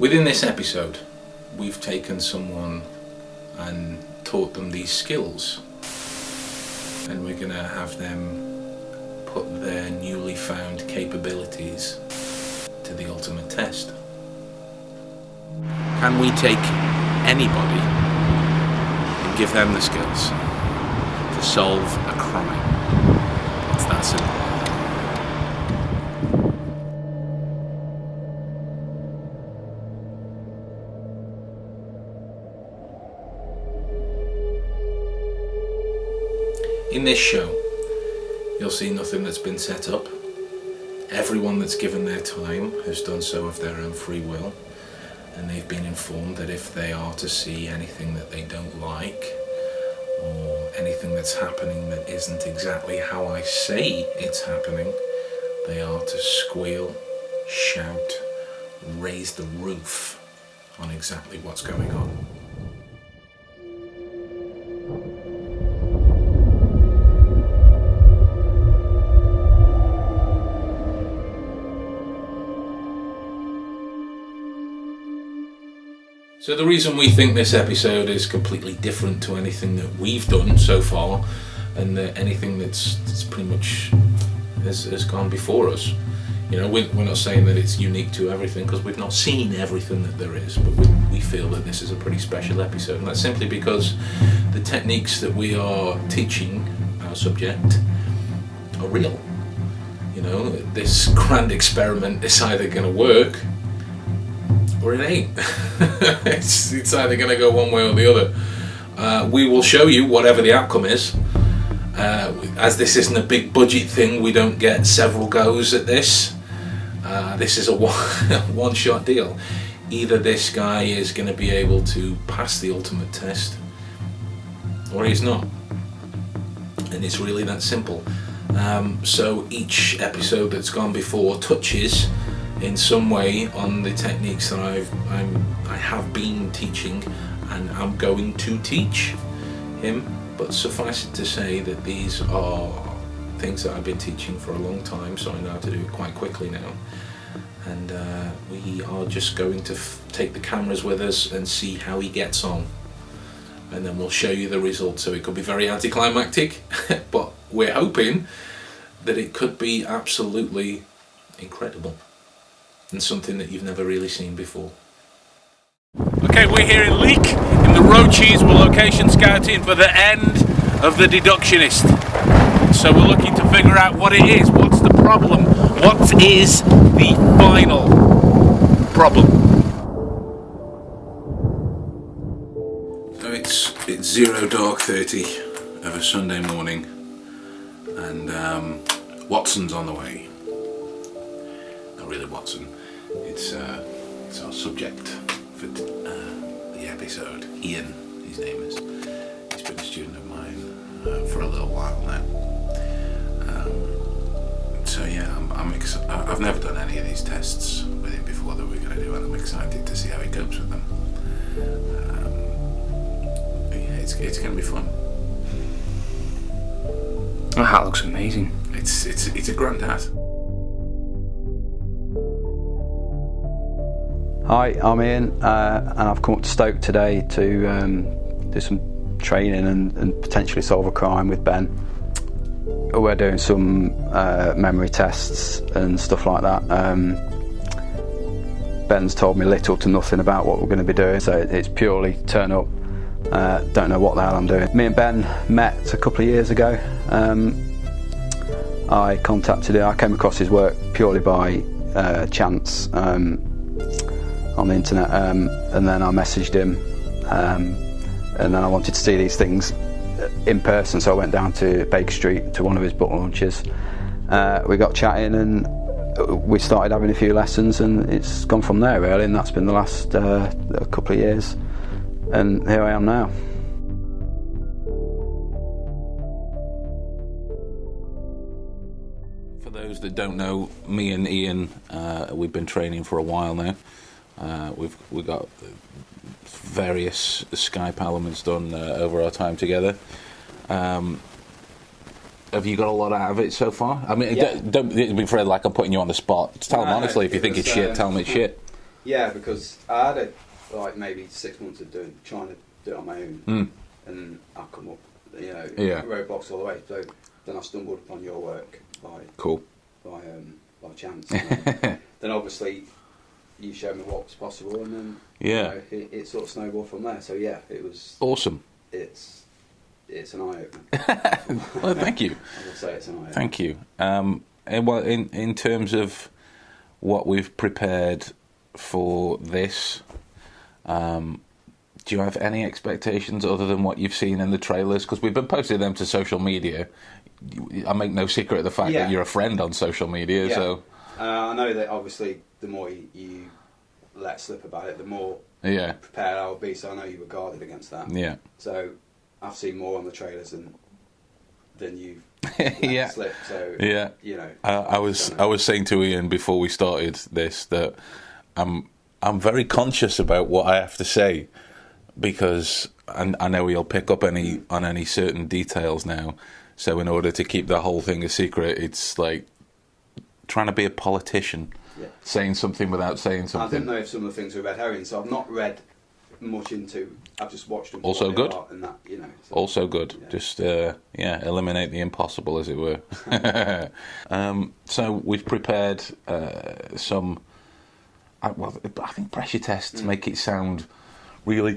Within this episode, we've taken someone and taught them these skills, and we're going to have them put their newly found capabilities to the ultimate test. Can we take anybody and give them the skills to solve a crime? It's that simple. In this show, you'll see nothing that's been set up. Everyone that's given their time has done so of their own free will, and they've been informed that if they are to see anything that they don't like, or anything that's happening that isn't exactly how I say it's happening, they are to squeal, shout, raise the roof on exactly what's going on. So the reason we think this episode is completely different to anything that we've done so far, and anything that's pretty much has gone before us, you know, we're not saying that it's unique to everything, because we've not seen everything that there is, but we feel that this is a pretty special episode, and that's simply because the techniques that we are teaching our subject are real. You know, this grand experiment is either going to work or it ain't. It's either going to go one way or the other. We will show you whatever the outcome is. As this isn't a big budget thing, we don't get several goes at this. This is a one-shot deal. Either this guy is going to be able to pass the ultimate test, or he's not. And it's really that simple. So each episode that's gone before touches in some way on the techniques that I have been teaching and I'm going to teach him, but suffice it to say that these are things that I've been teaching for a long time, so I know how to do it quite quickly now, and we are just going to take the cameras with us and see how he gets on, and then we'll show you the results. So it could be very anticlimactic, but we're hoping that it could be absolutely incredible and something that you've never really seen before. Okay, we're here in Leek, in the Roaches. We're location scouting for the end of the Deductionist. So we're looking to figure out what it is, what's the problem, what is the final problem. So it's 0 dark 30 of a Sunday morning, and Watson's on the way. Not really Watson. It's our subject for the episode. Ian, his name is. He's been a student of mine for a little while now. So yeah, I'm excited. I've never done any of these tests with him before that we're going to do, and I'm excited to see how he copes with them. Yeah, it's going to be fun. Oh, that looks amazing. It's a grand hat. Hi, I'm Ian, and I've come up to Stoke today to do some training and potentially solve a crime with Ben. We're doing some memory tests and stuff like that. Ben's told me little to nothing about what we're going to be doing, so it's purely turn up, don't know what the hell I'm doing. Me and Ben met a couple of years ago. I contacted him, I came across his work purely by chance. On the internet, and then I messaged him, and then I wanted to see these things in person, so I went down to Baker Street to one of his book launches. We got chatting and we started having a few lessons, and it's gone from there really, and that's been the last couple of years, and here I am now. For those that don't know, me and Ian, we've been training for a while now. We've got various Skype elements done over our time together. Have you got a lot out of it so far? I mean, yeah. Don't be afraid like I'm putting you on the spot. Just tell them honestly if you think it's shit, tell them it's shit. Yeah, because I had like maybe 6 months of trying to do it on my own, and I come up, roadblocks all the way. So then I stumbled upon your work by chance. Then obviously you showed me what was possible, and then it sort of snowballed from there. So yeah, it was awesome. It's an eye opener. Well, thank you. I will say it's an eye opener. Thank you. And well, in terms of what we've prepared for this, do you have any expectations other than what you've seen in the trailers? Because we've been posting them to social media. I make no secret of the fact that you're a friend on social media. Yeah. So I know that obviously the more you let slip about it, the more prepared I will be. So I know you were guarded against that. Yeah. So I've seen more on the trailers than you. Slip. So I was saying to Ian before we started this that I'm very conscious about what I have to say, because I know he'll pick up on any certain details now. So in order to keep the whole thing a secret, it's like trying to be a politician, saying something without saying something. I didn't know if some of the things were red herring, so I've not read much into. I've just watched them. Also good. And that, so, also good. Yeah. Just eliminate the impossible, as it were. So we've prepared some. I think pressure tests make it sound really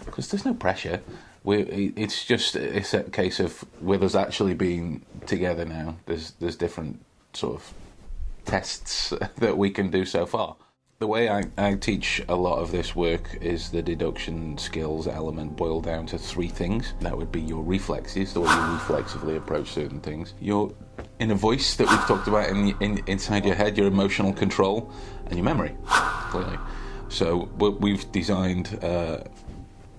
because there's no pressure. It's just a case of with us actually being together now. There's different sort of tests that we can do so far. The way I teach a lot of this work is the deduction skills element boiled down to 3 things. That would be your reflexes, the way you reflexively approach certain things. Your inner voice that we've talked about inside your head, your emotional control, and your memory, clearly. So we've designed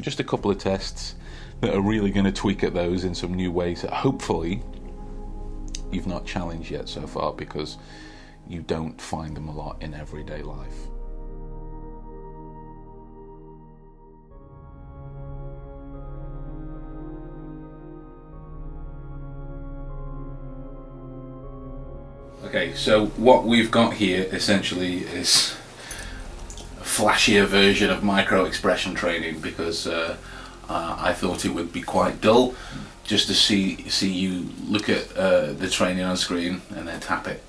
just a couple of tests that are really going to tweak at those in some new ways that hopefully you've not challenged yet so far, because you don't find them a lot in everyday life. Okay, so what we've got here essentially is a flashier version of micro-expression training, because I thought it would be quite dull just to see you look at the training on screen and then tap it,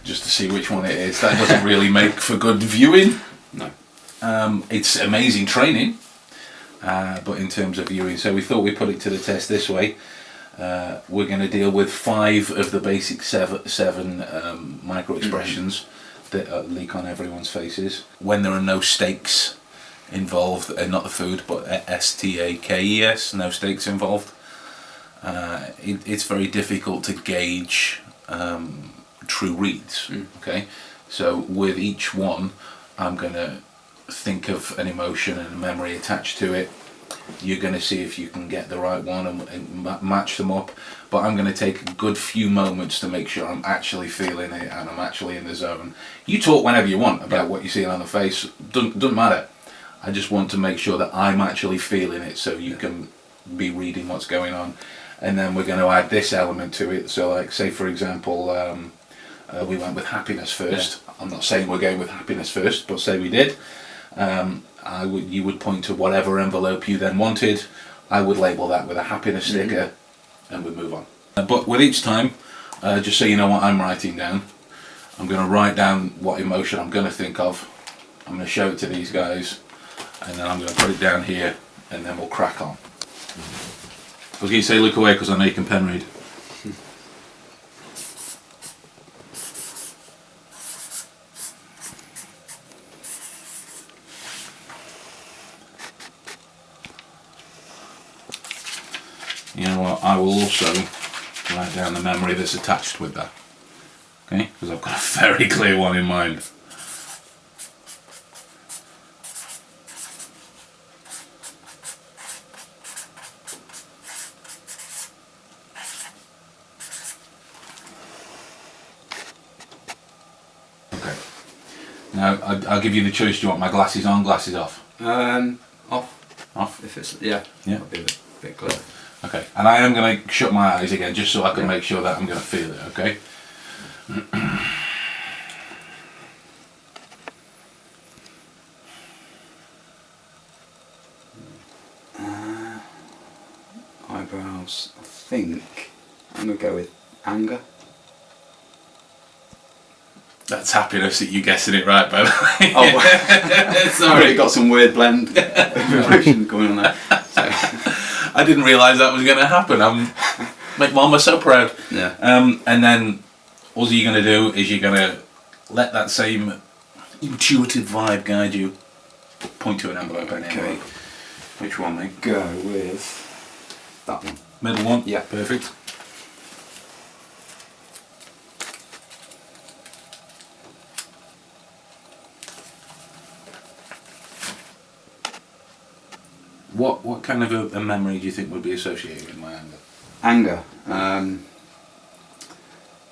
just to see which one it is. That doesn't really make for good viewing. No. It's amazing training, but in terms of viewing, so we thought we'd put it to the test this way. We're going to deal with 5 of the basic seven micro expressions that leak on everyone's faces when there are no stakes involved, not the food, but stakes, no stakes involved. It's very difficult to gauge true reads. Okay, so with each one, I'm going to think of an emotion and a memory attached to it. You're going to see if you can get the right one and match them up, but I'm going to take a good few moments to make sure I'm actually feeling it and I'm actually in the zone. You talk whenever you want about what you're seeing on the face, doesn't matter. I just want to make sure that I'm actually feeling it, so you can be reading what's going on. And then we're going to add this element to it. So like, say for example, we went with happiness first. I'm not saying we're going with happiness first, but say we did. You would point to whatever envelope you then wanted. I would label that with a happiness sticker, and we'd move on. But with each time, just so you know what I'm writing down, I'm going to write down what emotion I'm going to think of. I'm going to show it to these guys, and then I'm going to put it down here, and then we'll crack on. I was going to say look away because I know you can pen read. You know what, I will also write down the memory that's attached with that. Okay, because I've got a very clear one in mind. Okay. Now I'll give you the choice. Do you want my glasses on, glasses off? Off. Off. If it's Yeah. That'll be a bit clear. Okay, and I am going to shut my eyes again just so I can make sure that I'm going to feel it, okay? eyebrows, I think I'm going to go with anger. That's happiness that you guessing it right, by the way. Oh, well. Sorry, got some weird blend emotion going on there. So. I didn't realise that was going to happen. Make Mama so proud. Yeah. And then all you're going to do is you're going to let that same intuitive vibe guide you. Point to an envelope. Okay. Which one, mate? Go with that one. Middle one? Yeah. Perfect. What kind of a memory do you think would be associated with my anger? Anger.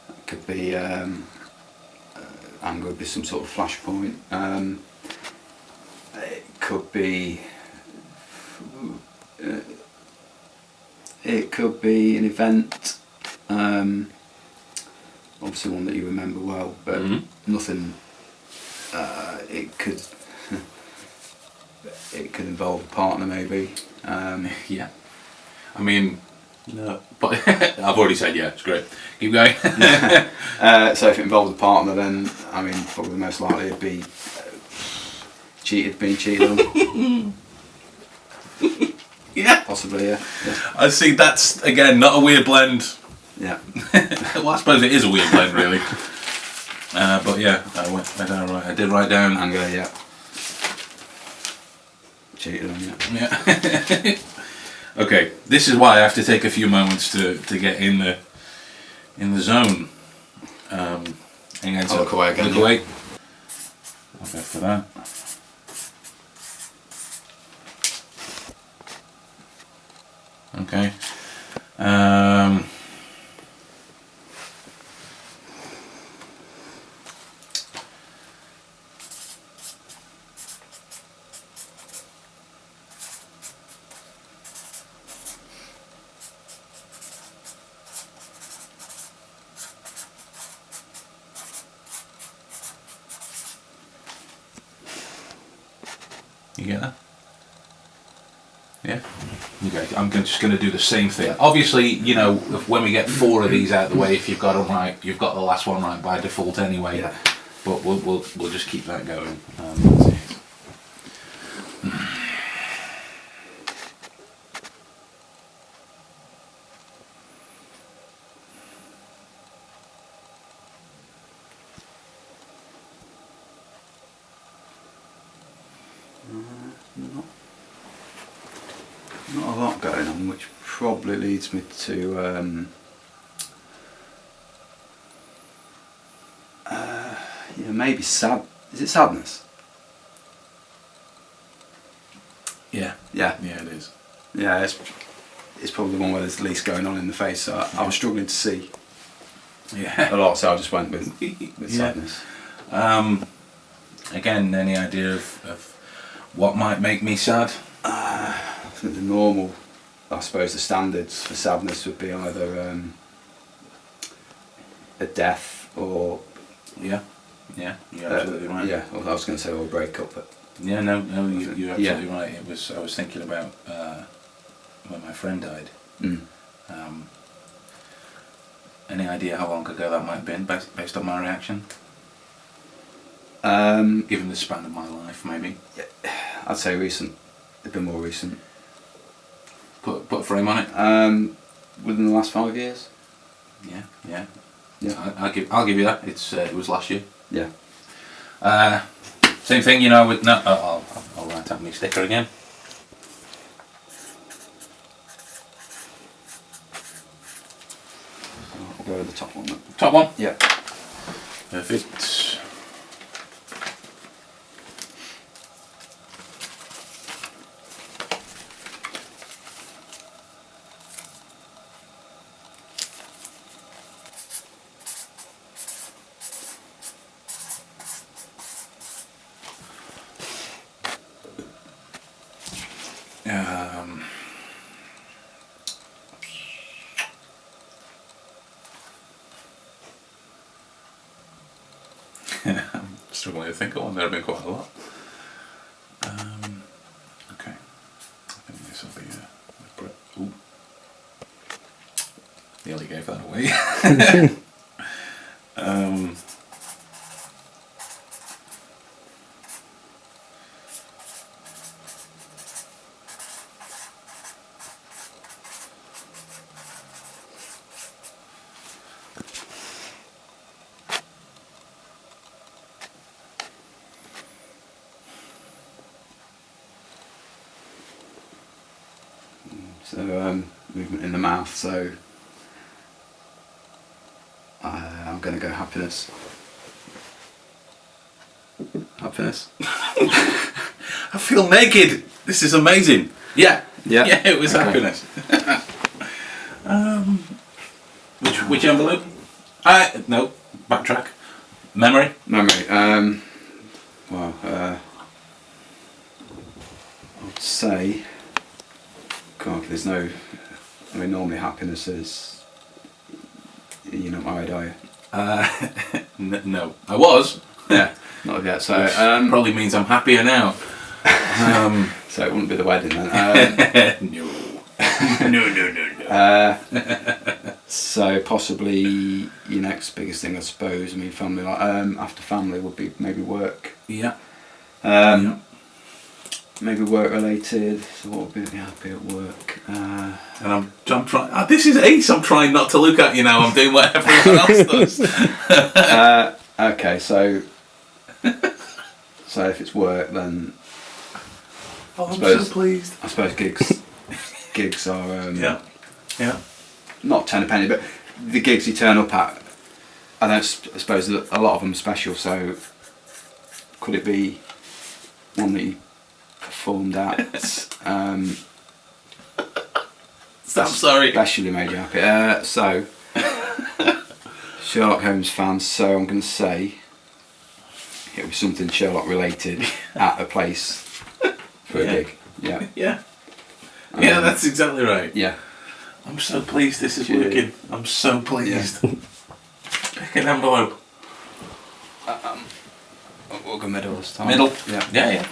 It could be anger would be some sort of flashpoint. It could be. It could be an event. Obviously one that you remember well, but nothing. It could. It could involve a partner, maybe. Yeah. I mean, no, but I've already said yeah. It's great. Keep going. So if it involved a partner, then I mean, probably most likely it'd be being cheated on. Yeah. Possibly, yeah. I see. That's again not a weird blend. Yeah. Well, I suppose it is a weird blend, really. But yeah, I went down right. I did write down Anger, yeah. Cheated on, yeah. Yeah. Okay, this is why I have to take a few moments to get in the zone. Again, so look away again. Look away. I'll go for that. Okay. You get that? Yeah. Okay. I'm just going to do the same thing. Yeah. Obviously, you know, when we get 4 of these out of the way, if you've got them right, you've got the last one right by default anyway. Yeah. But we'll just keep that going. That's it. Not a lot going on, which probably leads me to yeah, maybe sad. Is it sadness? Yeah. Yeah. Yeah, it is. Yeah, it's probably the one where there's the least going on in the face. So I was struggling to see Yeah. a lot, so I just went with Yeah. sadness. Again, any idea of what might make me sad? I think the normal, I suppose, the standards for sadness would be either a death or Yeah. Yeah, you're absolutely right. yeah. Well, I was going to say or a breakup, but Yeah, no, you're absolutely Yeah. right. I was thinking about when my friend died. Any idea how long ago that might have been, based on my reaction? Given the span of my life, maybe. I'd say recent. A bit more recent. Put a frame on it. Within the last 5 years. Yeah, yeah. Yeah. I'll give you that. It was last year. Yeah. Same thing, you know. With no, I'll write out my sticker again. I'll go with the top one then. Top one. Yeah. Perfect. I'm struggling to think of one. There have been quite a lot. Okay. I think this will be ooh. nearly gave that away. So movement in the mouth. So I'm going to go happiness. Happiness. I feel naked. This is amazing. Yeah. It was happiness. Which envelope? No. Backtrack. Memory. Well, I would say. God, there's no. I mean, normally happiness is. You're not married, are you? No. I was. Yeah. Not yet. So probably means I'm happier now. So it wouldn't be the wedding then. No. So possibly your next biggest thing, I suppose. I mean, family. Like after family would be maybe work. Yeah. Maybe work related. So what would make me happy at work? And I'm trying. This is ace. I'm trying not to look at you now. I'm doing what everyone else does. Okay, so if it's work, then I'm so pleased. I suppose gigs are Yeah. not ten a penny, but the gigs you turn up at, I suppose that a lot of them are special. So could it be one that you performed at? I'm sorry. Especially made you happy. So Sherlock Holmes fan. So I'm going to say it was something Sherlock related at a place for a gig. Yeah. Yeah. Yeah, that's exactly right. Yeah. I'm so pleased this is working. I'm so pleased. Yeah. Pick an envelope. We'll go middle this time. Middle? Yeah. Yeah.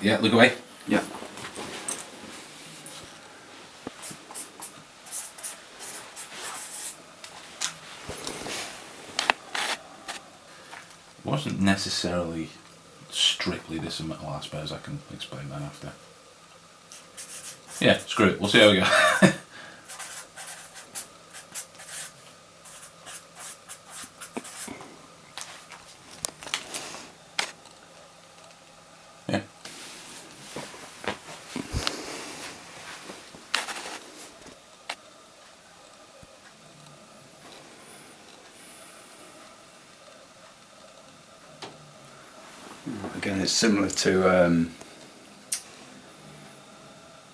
Yeah, look away. Yeah. Wasn't necessarily strictly this and well, I suppose I can explain that after. Yeah, screw it. We'll see how we go. Yeah. Again, it's similar to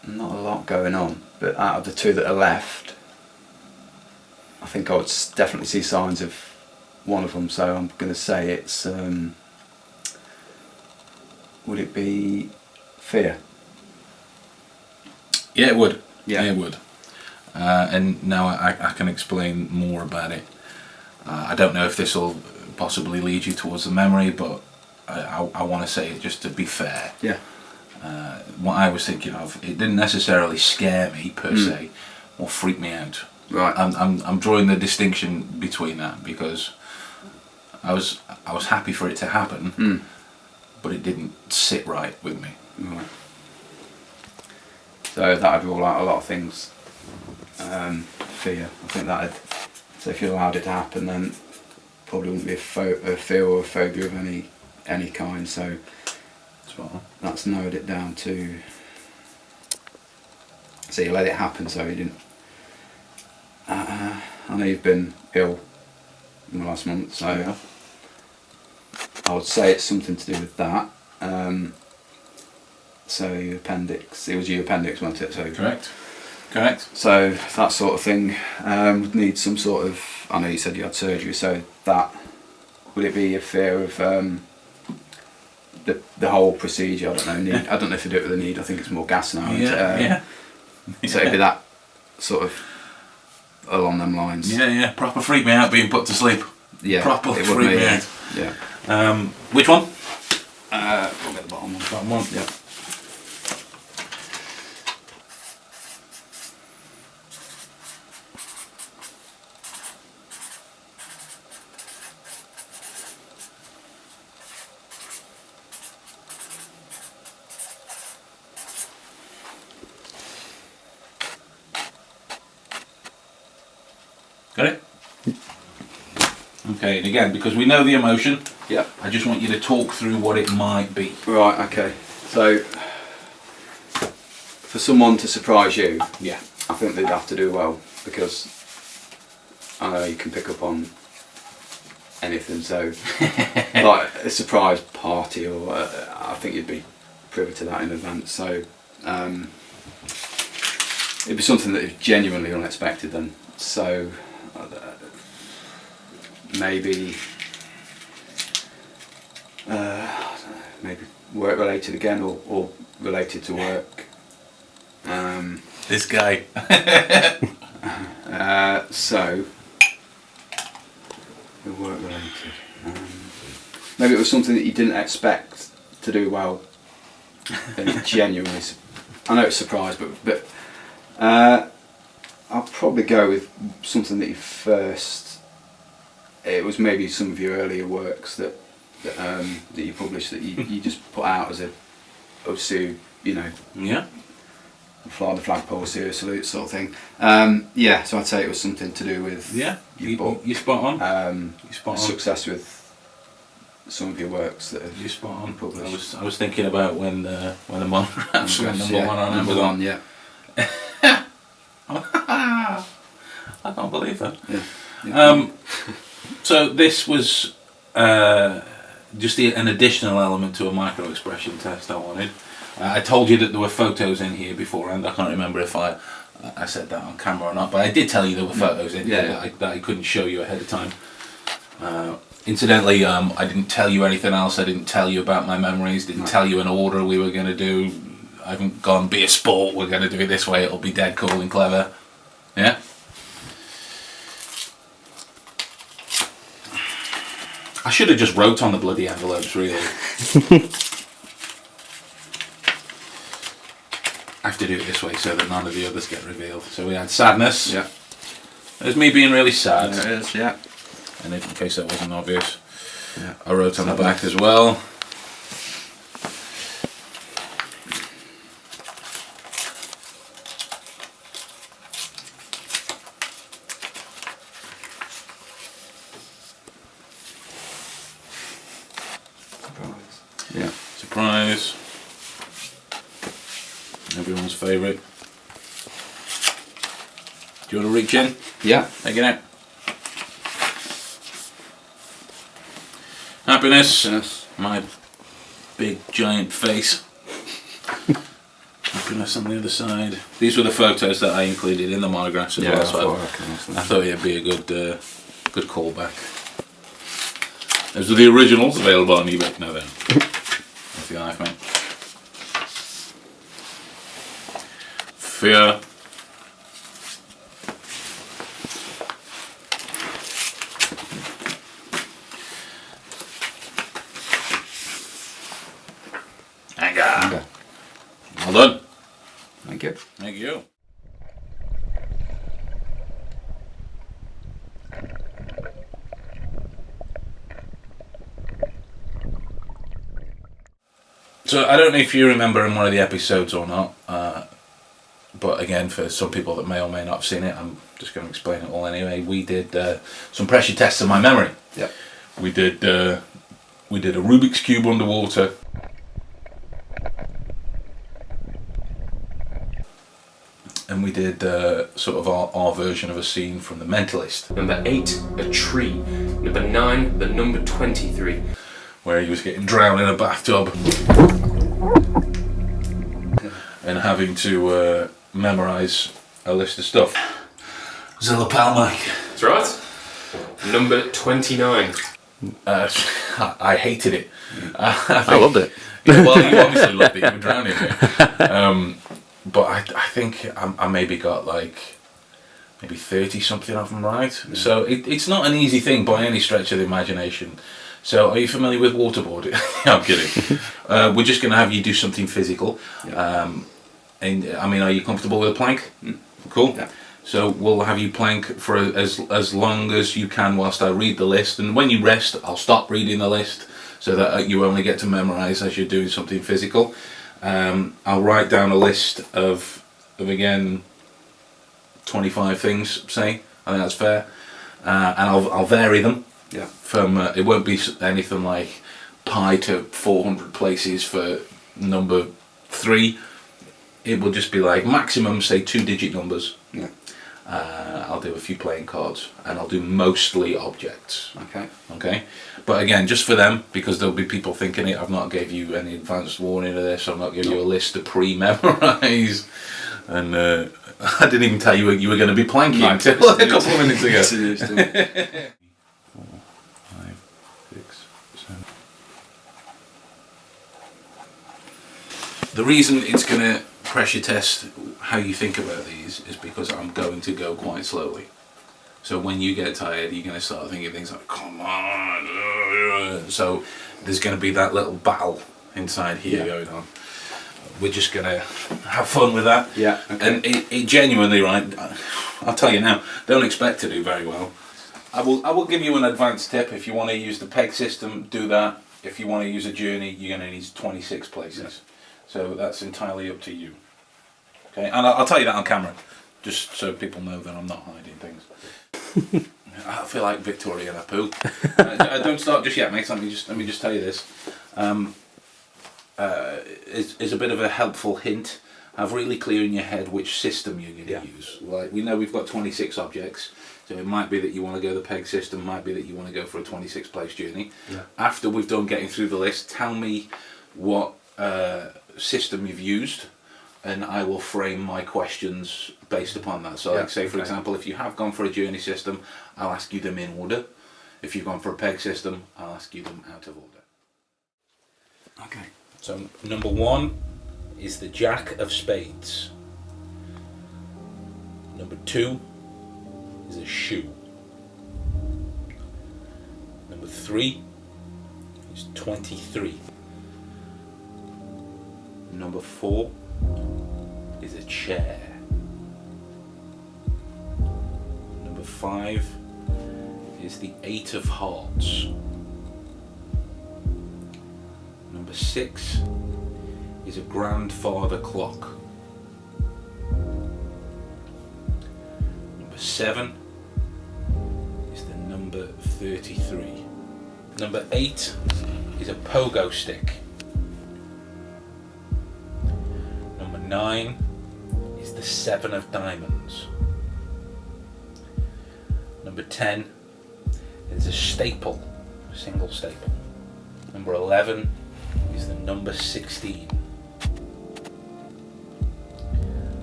not a lot going on, but out of the two that are left, I think I would definitely see signs of one of them. So I'm going to say it's. Would it be fear? Yeah, it would. Yeah. It would. And now I can explain more about it. I don't know if this will possibly lead you towards the memory, but I want to say it just to be fair. Yeah. What I was thinking of, it didn't necessarily scare me per se, or freak me out. Right. I'm drawing the distinction between that because I was happy for it to happen, but it didn't sit right with me. Right. So that'd rule out a lot of things. Fear. I think that'd. So if you allowed it to happen, then probably wouldn't be a fear or a phobia of any kind. So that's narrowed it down to. So you let it happen. So you didn't. I know you've been ill in the last month, so Yeah. I would say it's something to do with that. So your appendix. It was your appendix, wasn't it? So Correct. So that sort of thing would need some sort of. I know you said you had surgery, so that would it be a fear of the whole procedure? I don't know. Need, I don't know if you do it with a need. I think it's more gas now. Yeah. So it'd be that sort of along them lines. Yeah. Proper freak me out being put to sleep. Yeah. Proper it freak would me be, out. Yeah. Which one? We'll get Bottom one. Yeah. Got it? Okay, and again, because we know the emotion, Yeah. I just want you to talk through what it might be. Right, okay. So, for someone to surprise you, Yeah. I think they'd have to do well, because I know you can pick up on anything, so like a surprise party, or I think you'd be privy to that in advance, so it'd be something that is genuinely unexpected then, so maybe I don't know, maybe work related again, or related to work. This guy. So work related. Maybe it was something that you didn't expect to do well. And genuinely, I know it's a surprise, but I'll probably go with something that you first. It was maybe some of your earlier works that you published that you just put out as a OSU, you know. Yeah. Fly the flagpole, serious salute sort of thing. Yeah, so I'd say it was something to do with Yeah. your book. You spot on. You spot on. Success with some of your works that have You spot on. published. I was thinking about when the monographs went number one on number Amazon. one, yeah. I can't believe that. Yeah. So this was just an additional element to a micro expression test I wanted. I told you that there were photos in here beforehand. I can't remember if I said that on camera or not, but I did tell you there were photos in here that I couldn't show you ahead of time. Incidentally, I didn't tell you anything else. I didn't tell you about my memories, didn't tell you an order we were going to do. I haven't gone, be a sport, we're going to do it this way, it'll be dead cool and clever. Yeah? I should have just wrote on the bloody envelopes, really. I have to do it this way so that none of the others get revealed. So we had sadness. Yeah. There's me being really sad. There it is, yeah. And in case that wasn't obvious, Yeah. I wrote on the back as well. Yeah. Surprise. Everyone's favourite. Do you want to reach in? Yeah. Take it out. Happiness. Happiness. My big giant face. Happiness on the other side. These were the photos that I included in the monographs as well. So I thought it'd be a good callback. Those are the originals available on eBay. No, then. That's the iPhone. Fear. Anger. Anger. Well done. Thank you. Thank you. So I don't know if you remember in one of the episodes or not, but again, for some people that may or may not have seen it, I'm just going to explain it all anyway. We did some pressure tests of my memory. Yeah. We did a Rubik's Cube underwater. And we did sort of our version of a scene from The Mentalist. Number 8, a tree. Number 9, the number 23. Where he was getting drowned in a bathtub and having to memorise a list of stuff. It was a lapel mic. That's right. Number 29. I hated it. I loved it. Yeah, well, you obviously loved it. You were drowning in it. But I think I maybe got like maybe 30 something of them right. So it's not an easy thing by any stretch of the imagination So, are you familiar with waterboarding? I'm kidding. We're just going to have you do something physical. Yeah. And I mean, are you comfortable with a plank? Cool. Yeah. So we'll have you plank for as long as you can whilst I read the list, and when you rest, I'll stop reading the list so that you only get to memorise as you're doing something physical. I'll write down a list of again 25 things. Say, I think that's fair, and I'll vary them. Yeah. From it won't be anything like pi to 400 places for number 3. It will just be like maximum, say 2-digit numbers. Yeah. I'll do a few playing cards, and I'll do mostly objects. Okay. Okay, but again, just for them, because there'll be people thinking it. I've not gave you any advanced warning of this. I've not given you a list to pre-memorise, and I didn't even tell you were going to be planking until a couple of minutes ago. 4, 5, 6, 7. The reason it's going to pressure test how you think about these is because I'm going to go quite slowly. So when you get tired, you're going to start thinking things like, come on. So there's going to be that little battle inside here going on. We're just going to have fun with that. Yeah. Okay. And it genuinely, right, I'll tell you now, don't expect to do very well. I will give you an advanced tip. If you want to use the peg system, do that. If you want to use a journey, you're going to need 26 places. Yeah. So that's entirely up to you. Okay, and I'll tell you that on camera, just so people know that I'm not hiding things. I feel like Victoria and Apu. Don't start just yet, mate. Let me just tell you this. Is a bit of a helpful hint. Have really clear in your head which system you're going to use. Like, we know we've got 26 objects, so it might be that you want to go the peg system, might be that you want to go for a 26 place journey. Yeah. After we've done getting through the list, tell me what system you've used, and I will frame my questions based upon that. So, like, say for example, if you have gone for a journey system, I'll ask you them in order. If you've gone for a peg system, I'll ask you them out of order. Okay. So number 1 is the Jack of Spades. Number 2 is a shoe. Number 3 is 23. Number 4 is a chair. Number 5 is the 8 of Hearts. Number 6 is a grandfather clock. Number 7 is the number 33. Number 8 is a pogo stick. Number 9 is the 7 of diamonds. Number 10 is a staple, a single staple. Number 11 is the number 16.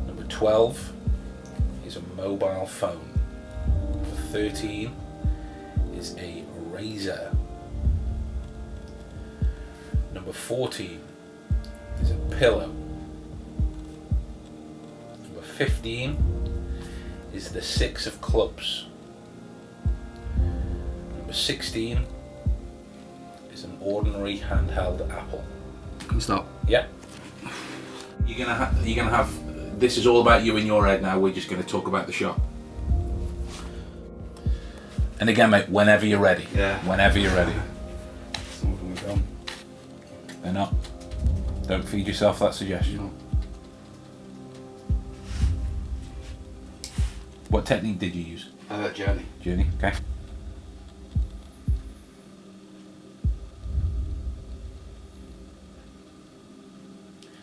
Number 12 is a mobile phone. Number 13 is a razor. Number 14 is a pillow. Number 15 is the 6 of clubs. Number 16 is an ordinary handheld apple. Can stop. Yeah. You're gonna have. This is all about you in your head now. We're just gonna talk about the shot. And again, mate, whenever you're ready. Yeah. Whenever you're ready. Some of them are gone. They're not. Don't feed yourself that suggestion. No. What technique did you use? Journey. Journey. Okay.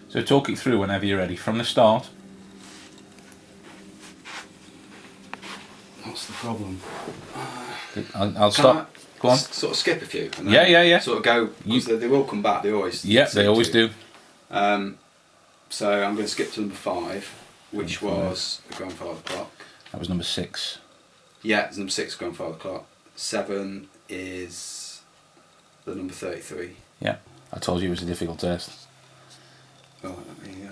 So talk it through whenever you're ready. From the start. What's the problem? I'll stop. Go on. Sort of skip a few. And Yeah, yeah, yeah. Sort of go. They will come back. They always. Yeah, they always do. So I'm going to skip to number 5, which was the grandfather clock. That was number 6. Yeah, it's number 6, grandfather clock. 7 is the number 33. Yeah, I told you it was a difficult test. Oh, let me,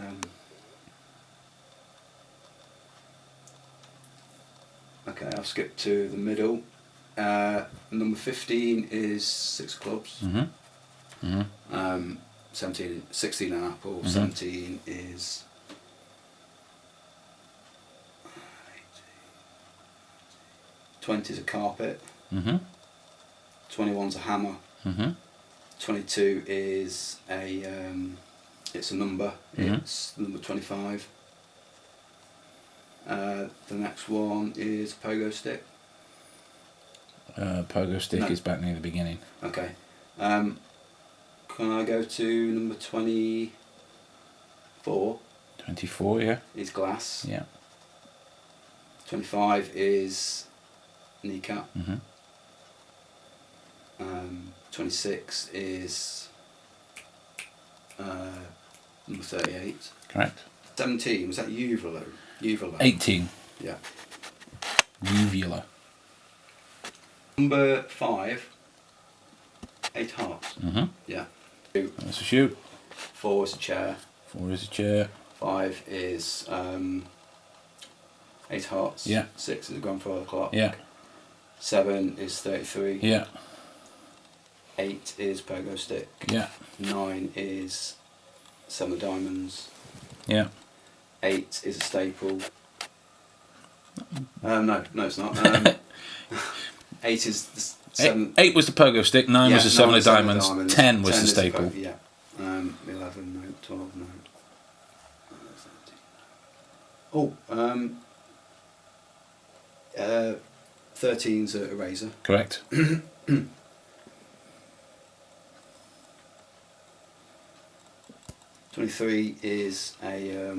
okay, I'll skip to the middle, Number 15 is 6 clubs. 16 an apple. 17 is 20 is a carpet. 21's a hammer. 22 is it's a number. It's number 25. The next one is pogo stick. Pogo stick is back near the beginning. Okay. Can I go to number 24? 24, yeah. Is glass. Yeah. 25 is kneecap. 26 is number 38. Correct. 17, was that uvula? 18. Yeah. Uvula. Number 5, 8 hearts. Yeah. 2. That's a shoot. 4 is a chair. 4 is a chair. 5 is 8 hearts. Yeah. 6 is a grandfather clock. Yeah. 7 is 33. Yeah. 8 is pogo stick. Yeah. 9 is 7 of diamonds. Yeah. 8 is a staple. No, it's not. 8 is the 7. 8 was the pogo stick, 9 was the 7 of diamonds, 10 was the is staple. yeah. 11, no. 12, no. 13's a razor. Correct. 23 is a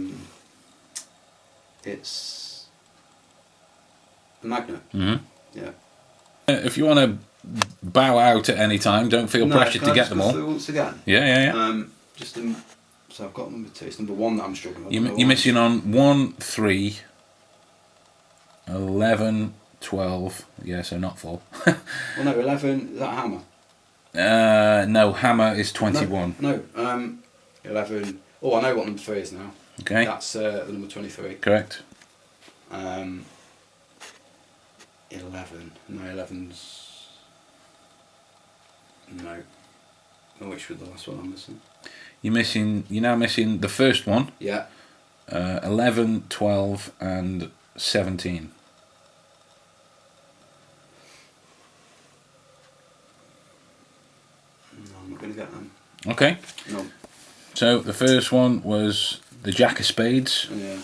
it's a magnet. Yeah. If you want to bow out at any time, don't feel pressured to get them all. Once again. Yeah. So I've got number 2. It's number 1 that I'm struggling with. You're missing on 1, 3, 11, 12. Yeah, so not 4. Well, no, 11. Is that a hammer? No, hammer is 21. No. 11. Oh, I know what number 3 is now. Okay. That's the number 23. Correct. 11. No, 11's. No. Oh, which was the last one I'm missing? You're now missing the first one. Yeah. 11, 12, and 17. No, I'm not going to get them. Okay. No. So the first one was the Jack of Spades. Yeah.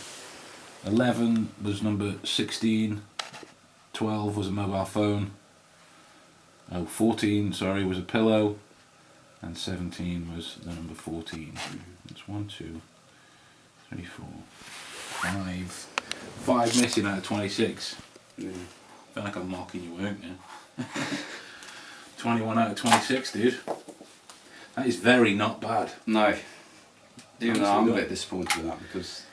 11 was number 16. 12 was a mobile phone. 14, sorry, was a pillow. And 17 was the number 14. It's 1, 2, 3, 4, 5. 5 missing out of 26. Yeah. I feel like I'm mocking your work now. 21 out of 26, dude. That is very not bad. No. Even though I'm a bit disappointed with that because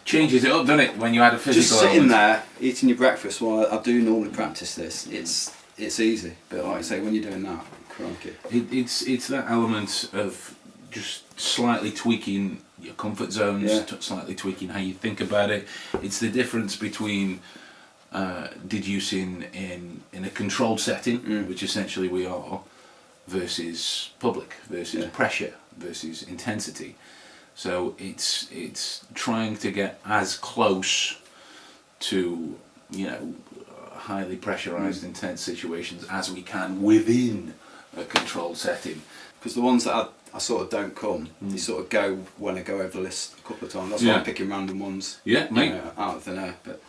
Changes it up, doesn't it, when you add a physical just sitting element. there eating your breakfast while I do normally practice this, it's easy. But like I say, when you're doing that, crikey. It's that element of just slightly tweaking your comfort zones, Yeah. slightly tweaking how you think about it. It's the difference between deducing in a controlled setting, which essentially we are, versus public, versus pressure, versus intensity. So it's trying to get as close to, highly pressurized, intense situations as we can within a controlled setting. Because the ones that I sort of don't come, they sort of go when I go over the list a couple of times. That's why I'm picking random ones. Yeah, mate. Out of thin air. But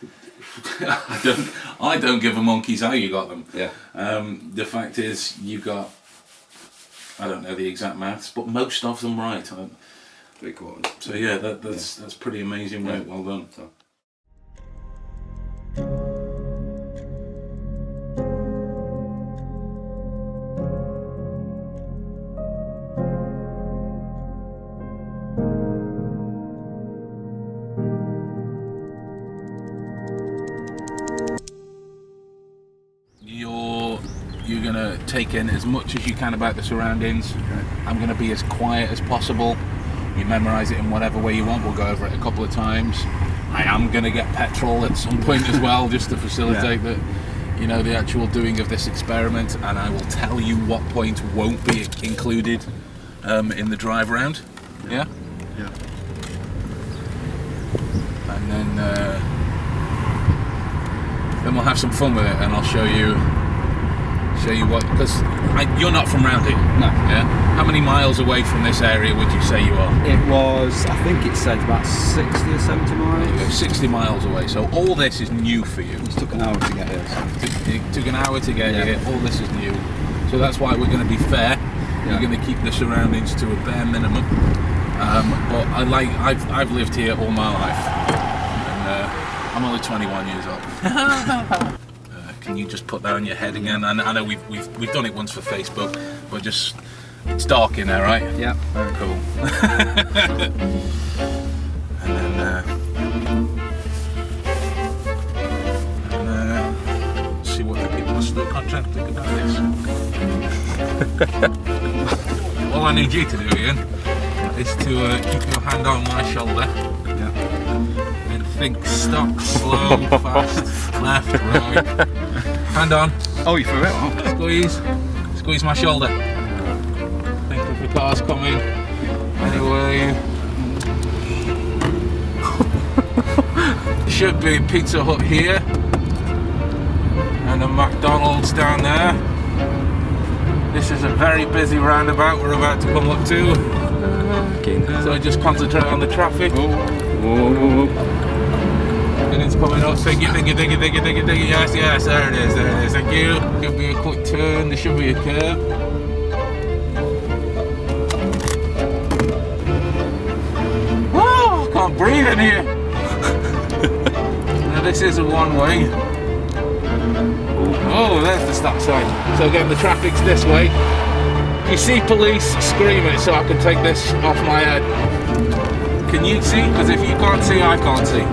I don't give a monkey's how you got them. yeah. The fact is, you've got, I don't know the exact maths, but most of them right. 3/4. So yeah, that's pretty amazing, mate. Well done. So. You're gonna take in as much as you can about the surroundings. Okay. I'm gonna be as quiet as possible. You memorise it in whatever way you want. We'll go over it a couple of times. I am gonna get petrol at some point as well, just to facilitate that. you know, the actual doing of this experiment, and I will tell you what point won't be included in the drive round. Yeah? Yeah. And then we'll have some fun with it, and I'll show you what, because you're not from round here. No. Yeah? How many miles away from this area would you say you are? It was, I think it said about 60 or 70 miles. 60 miles away, so all this is new for you. It took an hour to get here. So. It took an hour to get Yeah. here, all this is new. So that's why we're going to be fair. Yeah. We're going to keep the surroundings to a bare minimum. But I've lived here all my life. And I'm only 21 years old. Can you just put that on your head again? I know we've done it once for Facebook, but just, it's dark in there, right? Yeah. Very cool. And then see what the people are contract think about this. All I need you to do, Ian, is to keep your hand on my shoulder. Yeah. And think stop, slow, fast, left, right. Hand on. Oh, you threw it? Oh. Squeeze my shoulder. Think if the car's coming. Anyway. Should be Pizza Hut here. And a McDonald's down there. This is a very busy roundabout we're about to come up to. So just concentrate on the traffic. And it's coming up. Thank you. Yes, there it is. Thank you. Should be a quick turn. There should be a curb. Oh, I can't breathe in here. Now this is a one-way. Oh, there's the stop sign. So again, the traffic's this way. If you see police, scream it so I can take this off my head. Can you see? Because if you can't see, I can't see.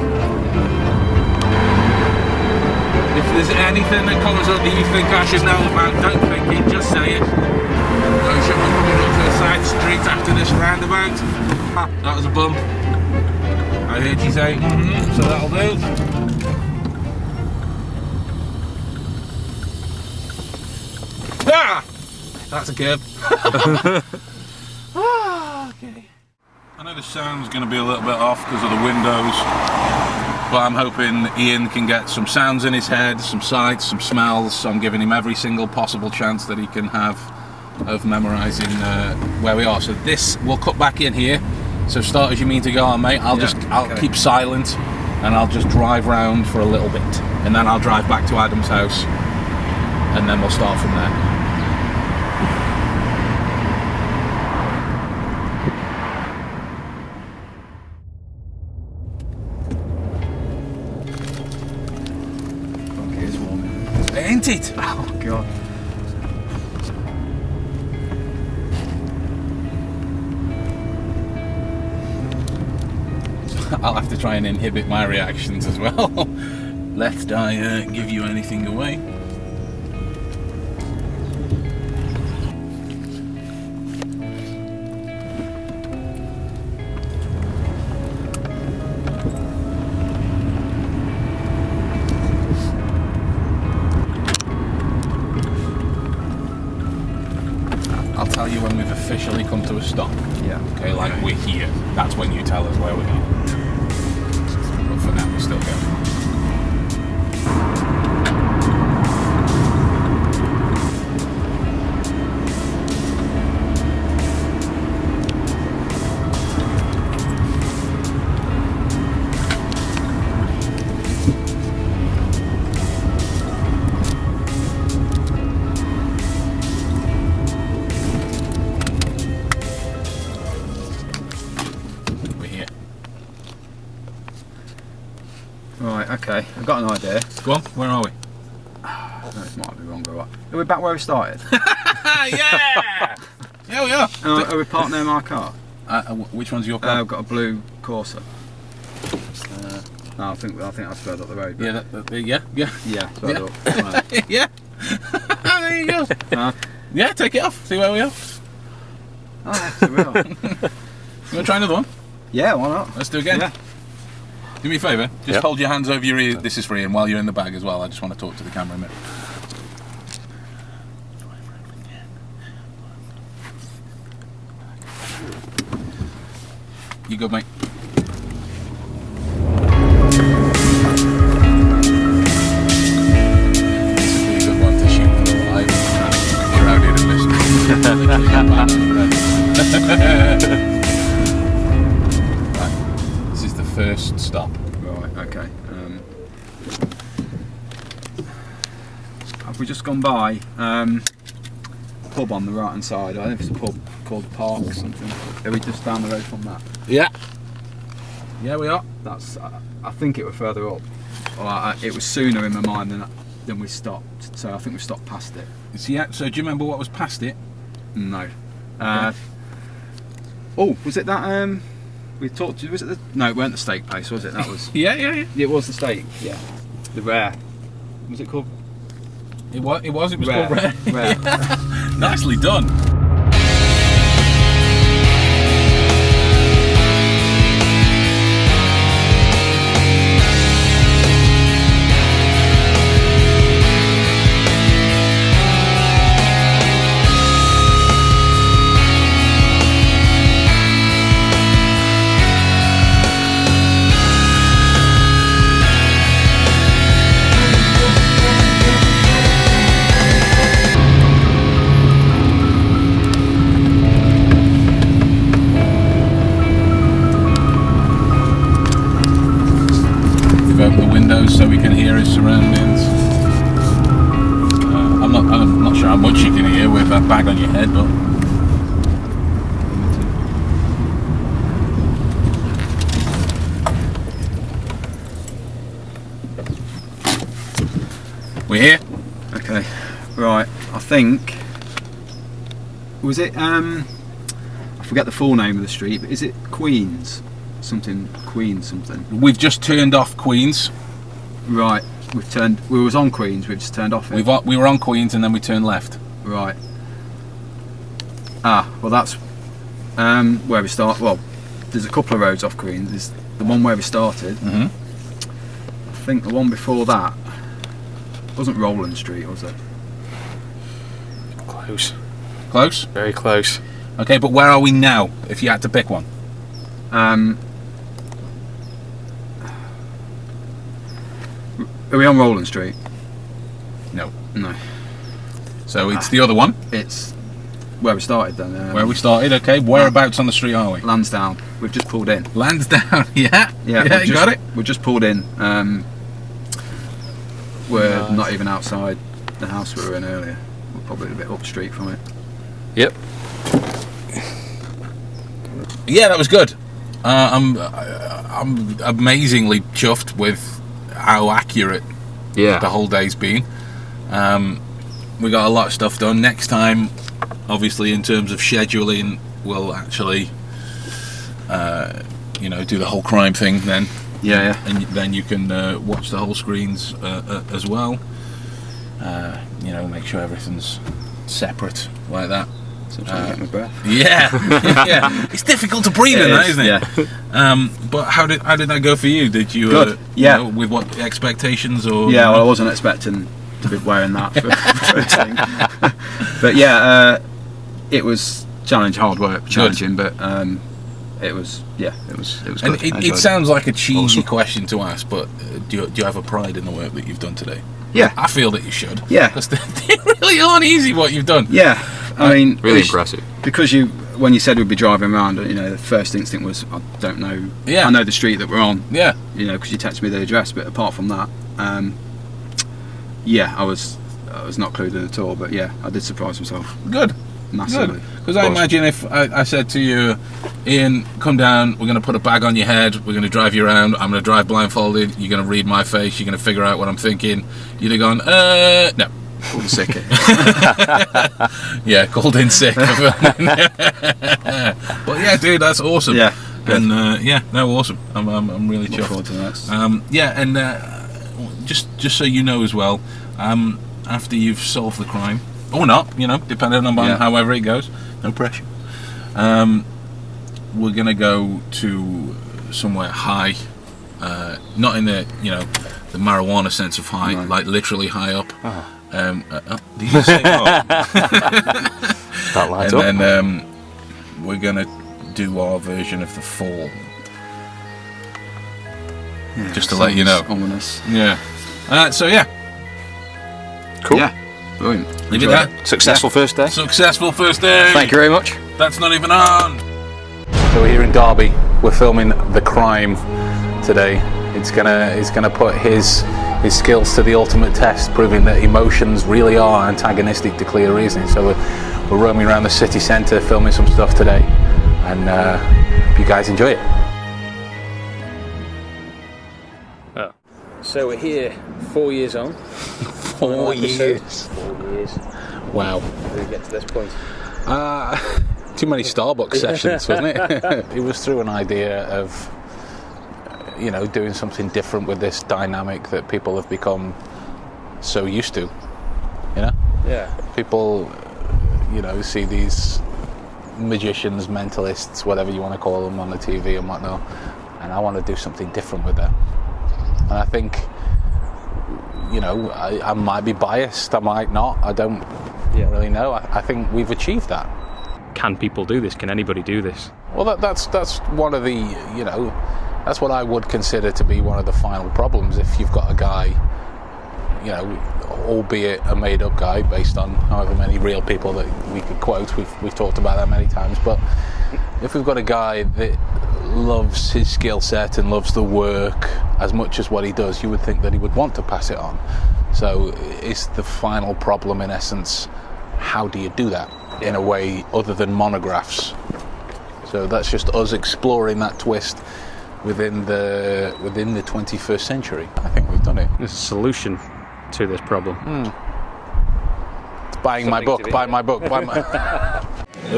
If there's anything that comes up that you think I should know about, don't think it, just say it. So should be coming up to the side street after this roundabout. Ah, that was a bump. I heard you say, so that'll do. Ah! That's a curb. Okay. I know the sound's going to be a little bit off because of the windows, but I'm hoping Ian can get some sounds in his head, some sights, some smells, so I'm giving him every single possible chance that he can have of memorising where we are. So this, we'll cut back in here, so start as you mean to go on, mate. I'll keep silent and I'll just drive round for a little bit, and then I'll drive back to Adam's house, and then we'll start from there. Ain't it? Oh god. I'll have to try and inhibit my reactions as well, lest I give you anything away. I'll tell you when we've officially come to a stop. Yeah. Okay, like we're here. That's when you tell us where we're going. But for now, we're still going. Right, okay. I've got an idea. Go on, where are we? No, this might be wrong, but right. Are we back where we started? Yeah! Yeah, we are. Are we parked near my car? Which one's your car? I've got a blue Corsa. No, I think that's further up the road. Yeah, yeah. Yeah, further up. Right. Yeah. There you go. Yeah, take it off. See where we are. Oh, yes, we will. You want to try another one? Yeah, why not? Let's do it again. Yeah. Do me a favour. Just Yep. hold your hands over your ear. This is for Ian while you're in the bag as well. I just want to talk to the camera a minute. You good, mate? This would be a good one to shoot for the live. You're out here and listening. Right. This is the first stop. Right, okay. Have we just gone by pub on the right hand side? I think it's a pub called Park or something. Are we just down the road from that? Yeah. Yeah, we are. That's. I think it was further up. Well, it was sooner in my mind than we stopped. So I think we stopped past it. So do you remember what was past it? No. Okay. Oh, was it that? We talked to. Was it the? No, it weren't the steak place, was it? That was. Yeah. It was the steak. Yeah. The rare. Was it called? It was Rare. called Rare. Rare. Nicely done. Open the windows so we can hear his surroundings. I'm not sure how much you can hear with that bag on your head, but we're here. Okay. Right. I think. Was it? I forget the full name of the street, but is it Queens? Queen something. We've just turned off Queens. Right. We was on Queens. We've just turned off it. We were on Queens and then we turned left. Right. Well that's where we start. Well, there's a couple of roads off Queens. There's the one where we started. Mm-hmm. I think the one before that wasn't Rowland Street, was it? Close. Close. Very close. Okay, but where are we now? If you had to pick one. Are we on Rowland Street? No. No. So it's the other one. It's where we started then. Where we started. Okay. Whereabouts on the street are we? Lansdowne. We've just pulled in. Lansdowne. Yeah. Yeah, You got it. We've just pulled in. We're Nice. not even outside the house we were in earlier. We're probably a bit up street from it. Yep. Yeah, that was good. I'm amazingly chuffed with how accurate the Yeah. whole day's been. We got a lot of stuff done. Next time, obviously, in terms of scheduling, we'll actually, do the whole crime thing then. Yeah. And then you can watch the whole screens as well. Make sure everything's separate like that. So I'm trying to get my breath. Yeah. It's difficult to breathe in that, isn't it? Yeah. But how did that go for you? Did you? Good. Yeah. With what expectations or? Yeah. Well, I wasn't expecting to be wearing that for a thing. But yeah, it was challenging, but it was good. And I enjoyed it sounds like a cheesy Awesome. question to ask, but do you have a pride in the work that you've done today? Yeah. I feel that you should. Yeah. Because they really aren't easy what you've done. Yeah. I mean, Really impressive. because when you said we'd be driving around, the first instinct was I don't know. Yeah. I know the street that we're on. Yeah. Because you texted me the address, but apart from that, I was not clued in at all. But yeah, I did surprise myself Good. massively. Because I imagine if I said to you, Ian, come down, we're going to put a bag on your head, we're going to drive you around, I'm going to drive blindfolded, you're going to read my face, you're going to figure out what I'm thinking, you'd have gone, no. Called sick. Yeah, called in sick. But yeah, dude, that's awesome. Yeah, good. And awesome. I'm really Look forward chuffed. to the next. Just so you know as well, after you've solved the crime, or not, depending on however it goes, no pressure. We're gonna go to somewhere high Not in the the marijuana sense of high, No. like literally high up. Did Oh. you say no? That light And up. then we're gonna do our version of the fall, just to let you know. Ominous. Yeah. So yeah, Cool. Yeah. Brilliant. leave it Enjoyed there. it. Successful first day. Successful first day. Thank you very much. That's not even on. So we're here in Derby. We're filming The Crime today. It's gonna put his skills to the ultimate test, proving that emotions really are antagonistic to clear reasoning. So we're roaming around the city centre, filming some stuff today, and hope you guys enjoy it. So we're here, 4 years on. 4 years. 4 years. Wow. How did we get to this point? Too many Starbucks sessions, wasn't it? It was through an idea of, doing something different with this dynamic that people have become so used to. Yeah. People, see these magicians, mentalists, whatever you want to call them, on the TV and whatnot, and I want to do something different with that. And I think, I might be biased, I might not, I don't really know. I think we've achieved that. Can people do this? Can anybody do this? Well, that's one of the, that's what I would consider to be one of the final problems. If you've got a guy, albeit a made-up guy based on however many real people that we could quote, we've talked about that many times, but if we've got a guy that loves his skill set and loves the work as much as what he does, you would think that he would want to pass it on. So it's the final problem in essence, how do you do that in a way other than monographs? So that's just us exploring that twist within the 21st century. I think we've done it. There's a solution to this problem. It's buying my book, buy my book, buy my...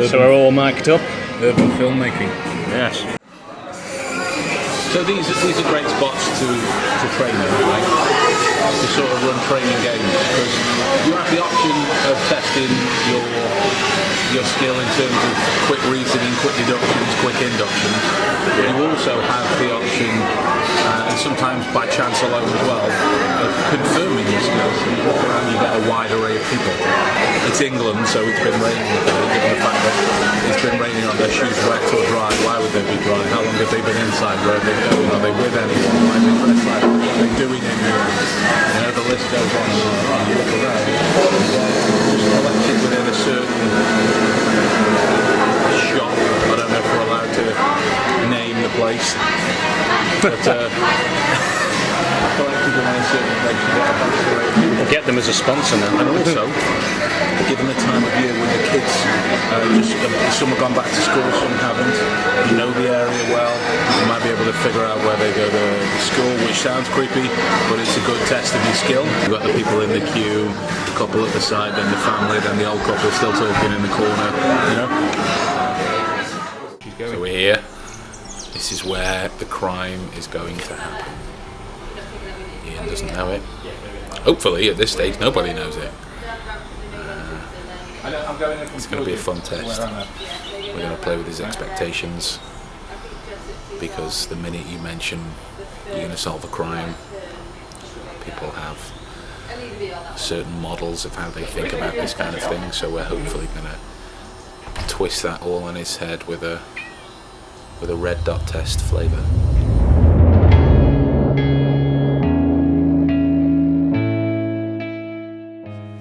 So we're all mic'd up? Urban filmmaking. Yes. So these are great spots to train in, right? To sort of run training games, because you have the option of testing your skill in terms of quick reasoning, quick deductions, quick inductions. But you also have the option, and sometimes by chance alone as well, of confirming your skills. And you look around, you get a wide array of people. It's England, so it's been raining today, given the fact that it's been raining. Are their shoes wet or dry? Why would they be dry? How long have they been inside? Where are they going? Are they with anyone? Why are they dressed like that? What are they doing in here? The list goes on and on and on. You look around, just collected within a certain shop. I don't know if we're allowed to name the place, but collected within a certain place, you get a vast array of people. Get them as a sponsor now. And also, given the time of year when the kids, some have gone back to school, some haven't, you know the area well, you might be able to figure out where they go to school, which sounds creepy, but it's a good test of your skill. You've got the people in the queue, a couple at the side, then the family, then the old couple still talking in the corner, So we're here. This is where the crime is going to happen. Ian doesn't know it. Hopefully, at this stage, nobody knows it. It's going to be a fun test. We're going to play with his expectations, because the minute you mention you're going to solve a crime, people have certain models of how they think about this kind of thing. So we're hopefully going to twist that all on his head with a red dot test flavour.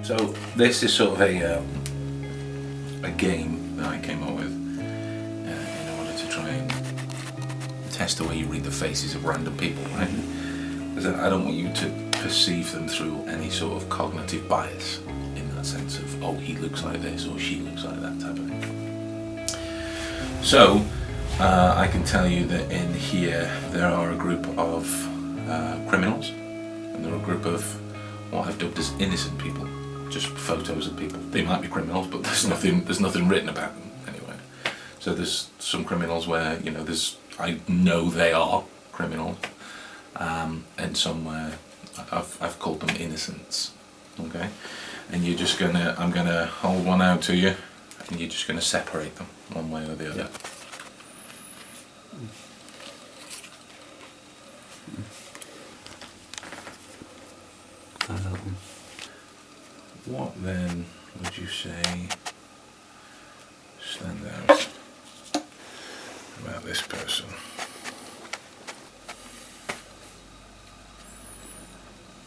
So this is sort of a game that I came up with in order to try and test the way you read the faces of random people, right? Because I don't want you to perceive them through any sort of cognitive bias, in that sense of, oh, he looks like this or she looks like that type of thing. So I can tell you that in here there are a group of criminals, and there are a group of what I've dubbed as innocent people. Just photos of people. They might be criminals, but there's nothing written about them anyway. So there's some criminals where I know they are criminals, and some where I've called them innocents. Okay, and I'm gonna hold one out to you, and you're just gonna separate them one way or the other. What then would you say stands out about this person?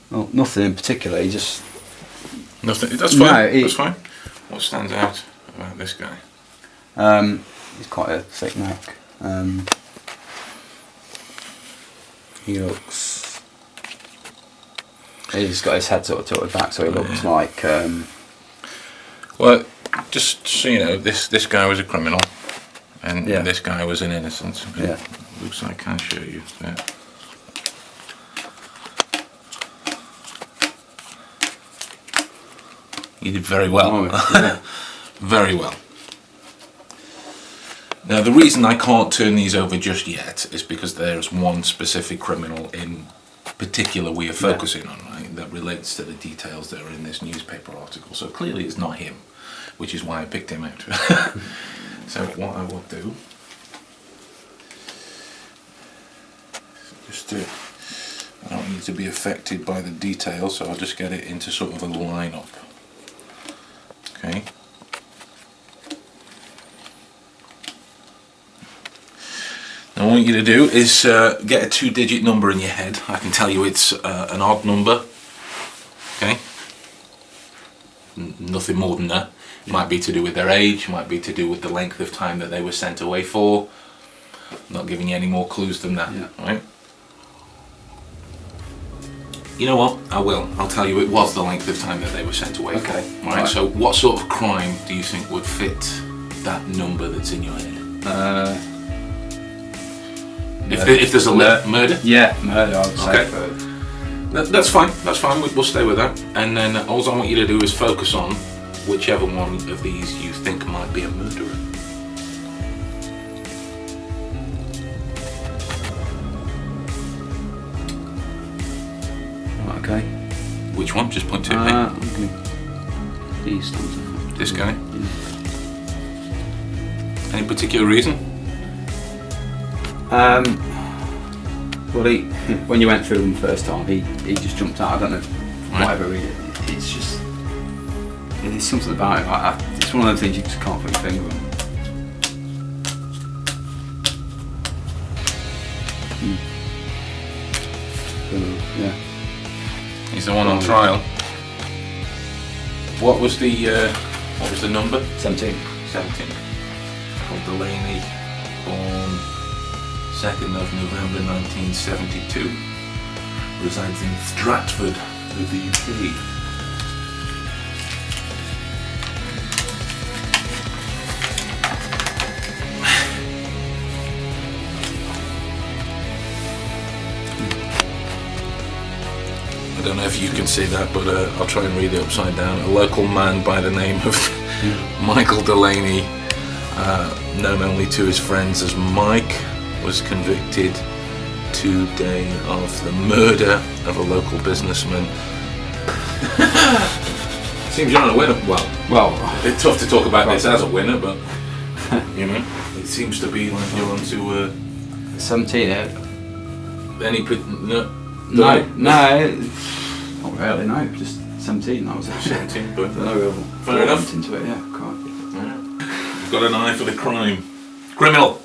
Well, nothing in particular. He just Nothing. That's fine. No, That's fine. What stands out about this guy? he's quite a thick neck. He looks. He's got his head sort of tilted back, so he looks like. Well, just so you know, this guy was a criminal, and Yeah. this guy was an innocent. Yeah. Looks like I can show you. Yeah. You did very well. Oh, yeah. Very well. Now, the reason I can't turn these over just yet is because there's one specific criminal in particular we are focusing on, right, that relates to the details that are in this newspaper article. So clearly it's not him, which is why I picked him out. So what I will do, I don't need to be affected by the details, so I'll just get it into sort of a line-up. Okay. Now, what I want you to do is get a 2-digit number in your head. I can tell you it's an odd number. Okay. Nothing more than that. Might be to do with their age, might be to do with the length of time that they were sent away for. I'm not giving you any more clues than that. Yeah. Right? You know what? I will. I'll tell you it was the length of time that they were sent away for. Right. So what sort of crime do you think would fit that number that's in your head? If there's a murder? Yeah, murder. I would say. Okay. That's fine. That's fine. We'll stay with that. And then all I want you to do is focus on whichever one of these you think might be a murderer. Okay. Which one? Just point to me. He stands out. This guy. Yeah. Any particular reason? Well, when you went through them first time, he just jumped out. I don't know, whatever. It's just, there's something about it. It's one of those things you just can't put your finger on. Yeah. He's the one on trial. What was the number? 17. 17. Called Delaney, born 2nd of November 1972. Resides in Stratford of the UK. I don't know if you can see that, but I'll try and read it upside down. A local man by the name of Michael Delaney, known only to his friends as Mike, was convicted today of the murder of a local businessman. Seems you're on a winner. Well, it's tough to talk about this as a winner, but you know, it seems to be like you're on to 17. any. No, not really. No, just 17. That was it. 17, but No real. Fair enough. Into it, yeah. Quite. You've got an eye for the crime. Criminal.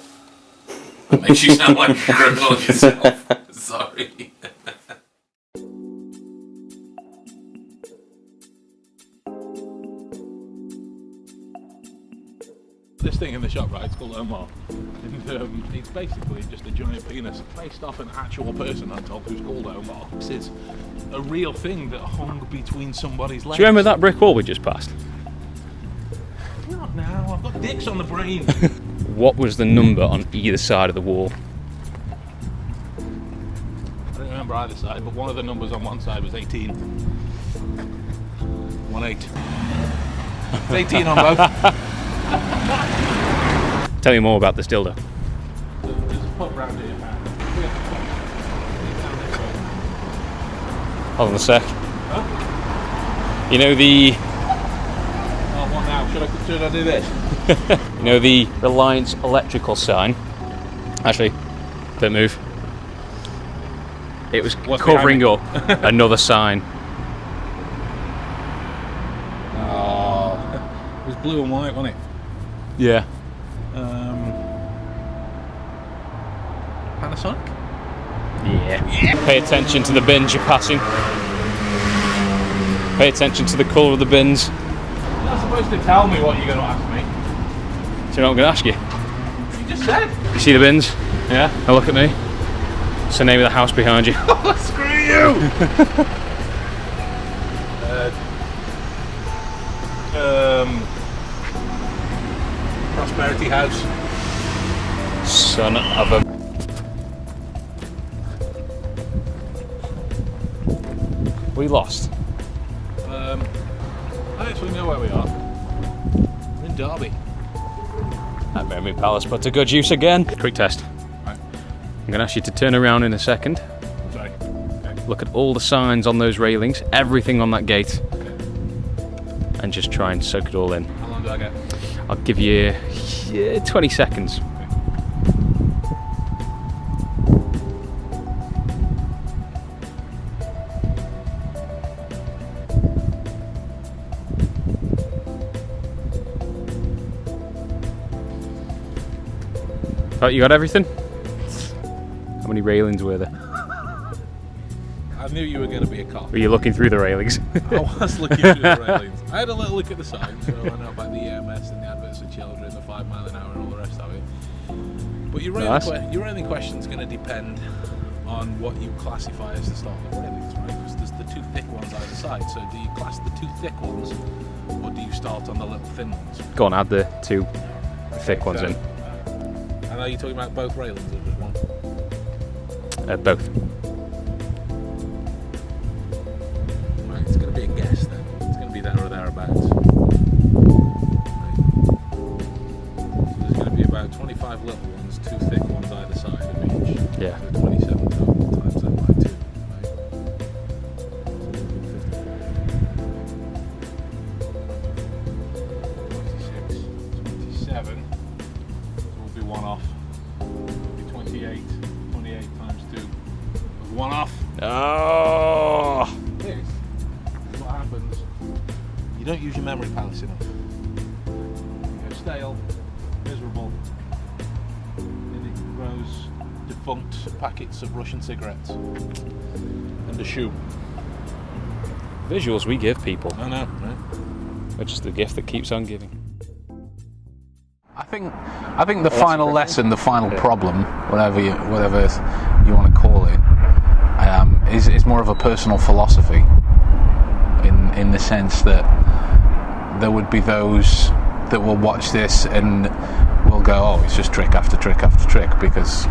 That makes you sound like a criminal yourself. Sorry. This thing in the shop, right, it's called Omar. And it's basically just a giant penis based off an actual person, I'm told, who's called Omar. This is a real thing that hung between somebody's legs. Do you remember that brick wall we just passed? Not now, I've got dicks on the brain. What was the number on either side of the wall? I don't remember either side, but one of the numbers on one side was 18. 18. It's 18 on both. Tell me more about this dildo. There's a pub round here, man. Hold on a sec. Huh? You know the Oh, what now? Should I do this? you know the Reliance electrical sign? Actually, don't move. It was What's covering behind up another sign. blue and white, wasn't it? Yeah. Panasonic? Yeah. Pay attention to the bins you're passing. Pay attention to the colour of the bins. You're not supposed to tell me what you're going to ask me. Do you know what I'm going to ask you? You just said. You see the bins? Yeah. Now look at me. It's the name of the house behind you. Screw you! Prosperity House. Son of a... We lost. I actually know where we are. We're in Derby. That memory palace put to good use again. Quick test. Right. I'm going to ask you to turn around in a second. Sorry. Okay. Look at all the signs on those railings, everything on that gate, Okay. and just try and soak it all in. How long do I get? I'll give you 20 seconds. Oh, you got everything? How many railings were there? I knew you were going to be a cop. Were you looking through the railings? I was looking through the railings. I had a little look at the signs, so I know about the EMS and the adverts for children, the 5 mile an hour and all the rest of it. But your railing question's going to depend on what you classify as the start of the railings, right? Because there's the two thick ones either side. So do you class the two thick ones, or do you start on the little thin ones? Go on, add the two thick ones in. And are you talking about both railings or just one? Both. Right, it's going to be a guess then. It's going to be there or thereabouts. Right. So there's going to be about 25 little ones, 2 thick ones either side of each. Yeah. So 27 total times that by 2. Right? So 26, 27. So we'll be one off. It'll be 28. 28 times 2. One off. Oh! This is what happens. You don't use your memory palace enough. You go stale, miserable, and it grows defunct packets of Russian cigarettes and a shoe. Visuals we give people. I know, right? It's just the gift that keeps on giving. I think the final lesson, the final problem, whatever you want to call it, is more of a personal philosophy. In the sense that there would be those that will watch this and will go, "Oh, it's just trick after trick after trick," because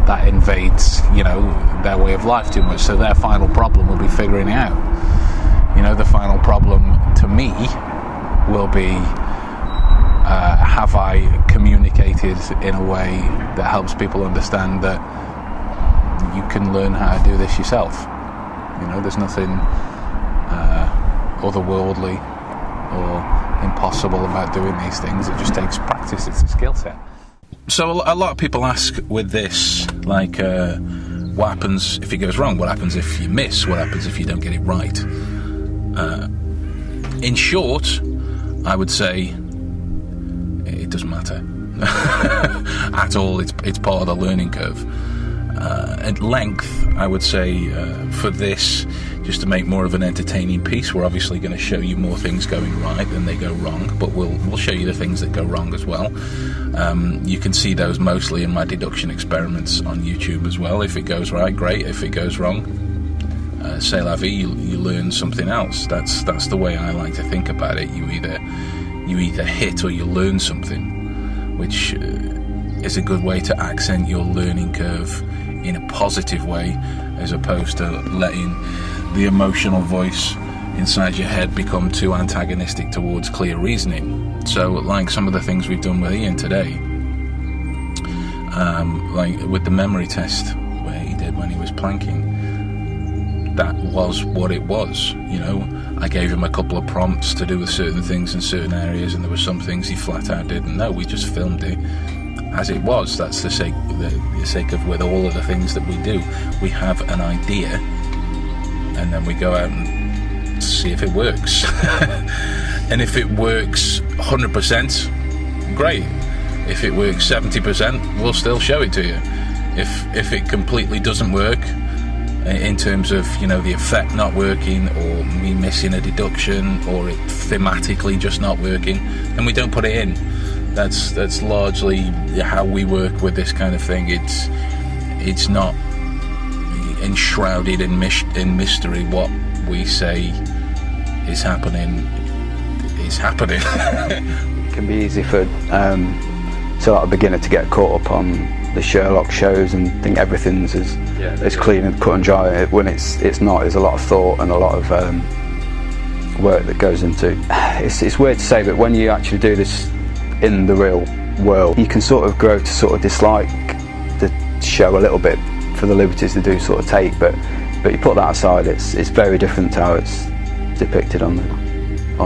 that invades, their way of life too much. So their final problem will be figuring it out. The final problem to me will be, have I communicated in a way that helps people understand that you can learn how to do this yourself. There's nothing otherworldly or impossible about doing these things. It just takes practice. It's a skill set. So a lot of people ask with this, like, what happens if it goes wrong? What happens if you miss? What happens if you don't get it right? In short, I would say it doesn't matter at all. It's part of the learning curve. At length, I would say, for this, just to make more of an entertaining piece, we're obviously going to show you more things going right than they go wrong, but we'll show you the things that go wrong as well. You can see those mostly in my deduction experiments on YouTube as well. If it goes right, great. If it goes wrong, c'est la vie. You learn something else. That's the way I like to think about it. You either hit or you learn something, which is a good way to accent your learning curve in a positive way, as opposed to letting the emotional voice inside your head become too antagonistic towards clear reasoning. So, like some of the things we've done with Ian today, like with the memory test where he did when he was planking, that was what it was. I gave him a couple of prompts to do with certain things in certain areas, and there were some things he flat out didn't know. We just filmed it as it was. That's the sake of with all of the things that we do. We have an idea, and then we go out and see if it works. And if it works 100%, great. If it works 70%, we'll still show it to you. If it completely doesn't work, in terms of, you know, the effect not working, or me missing a deduction, or it thematically just not working, then we don't put it in. That's largely how we work with this kind of thing. It's not enshrouded in mystery. What we say is happening is happening. It can be easy for like a beginner to get caught up on the Sherlock shows and think everything's as clean and cut and dry, when it's not. There's a lot of thought and a lot of work that goes into. It's weird to say, but when you actually do this in the real world, you can sort of grow to sort of dislike the show a little bit for the liberties they do sort of take, but you put that aside, it's very different to how it's depicted on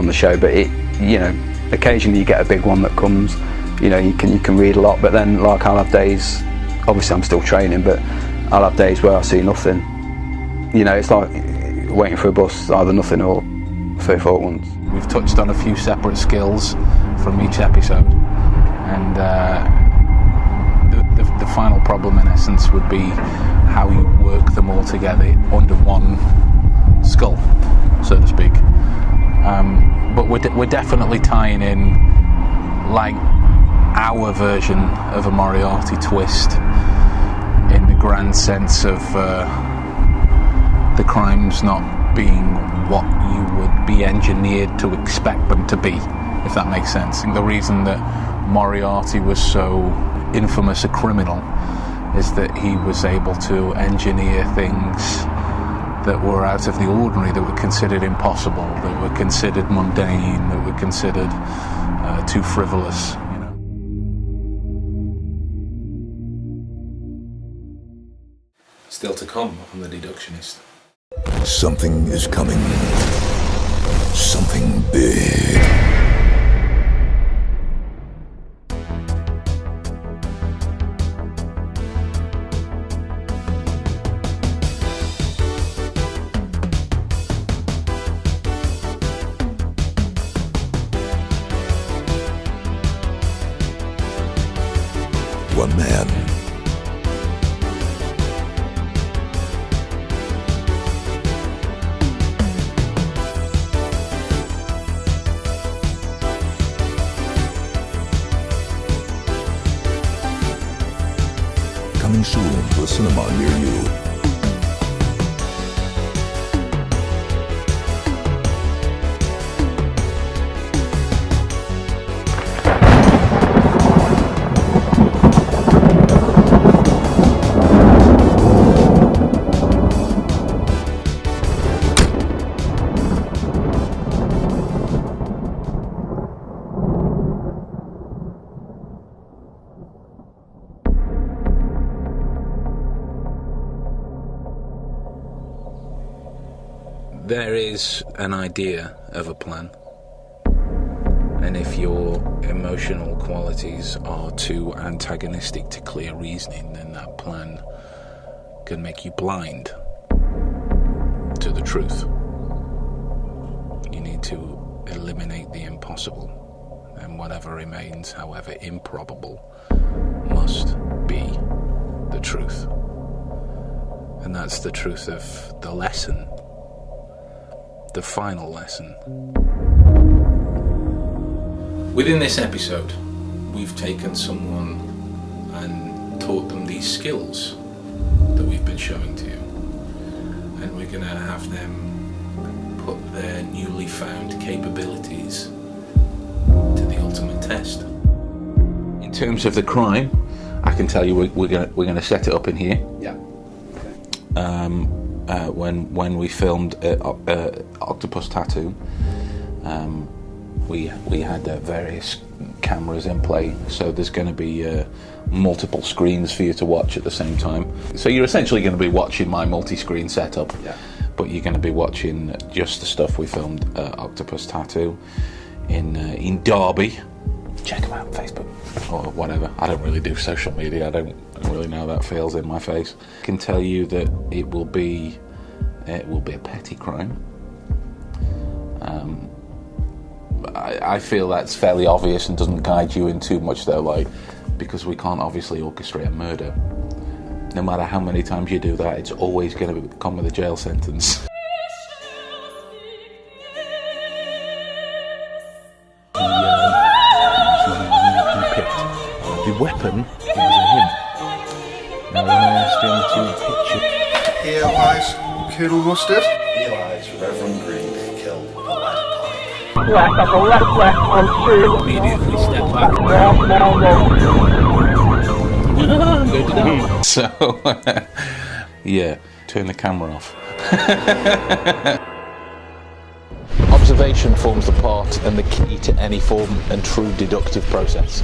the show. But it, you know, occasionally you get a big one that comes, you know, you can read a lot, but then like I'll have days, obviously I'm still training, but I'll have days where I see nothing. You know, it's like waiting for a bus, either nothing or 34 ones. We've touched on a few separate skills from each episode, and the final problem in essence would be how you work them all together under one skull, so to speak. But we're definitely tying in like our version of a Moriarty twist, in the grand sense of the crimes not being what you would be engineered to expect them to be, if that makes sense. And the reason that Moriarty was so infamous a criminal is that he was able to engineer things that were out of the ordinary, that were considered impossible, that were considered mundane, that were considered too frivolous. Still to come on The Deductionist. Something is coming. Something big. One man. Coming soon to a cinema near you. There is an idea of a plan, and if your emotional qualities are too antagonistic to clear reasoning, then that plan can make you blind to the truth. You need to eliminate the impossible, and whatever remains, however improbable, must be the truth. And that's the truth of the lesson. The final lesson. Within this episode, we've taken someone and taught them these skills that we've been showing to you, and we're going to have them put their newly found capabilities to the ultimate test. In terms of the crime, I can tell you we're going to set it up in here. Yeah. When we filmed Octopus Tattoo, we had various cameras in play, so there's going to be multiple screens for you to watch at the same time. So you're essentially going to be watching my multi-screen setup, but you're going to be watching just the stuff we filmed Octopus Tattoo in Derby. Check them out on Facebook or whatever. I don't really do social media. I don't really know how that feels in my face. I can tell you that it will be a petty crime. I feel that's fairly obvious and doesn't guide you in too much, though, like, because we can't obviously orchestrate a murder. No matter how many times you do that, it's always going to come with a jail sentence. The weapon, it was a him. Now when I asked him to pitch it... Here lies Colonel Mustard. Here lies Reverend Green, killed with a lead pipe. Immediately step back. So, yeah, turn the camera off. Observation forms the part and the key to any form and true deductive process.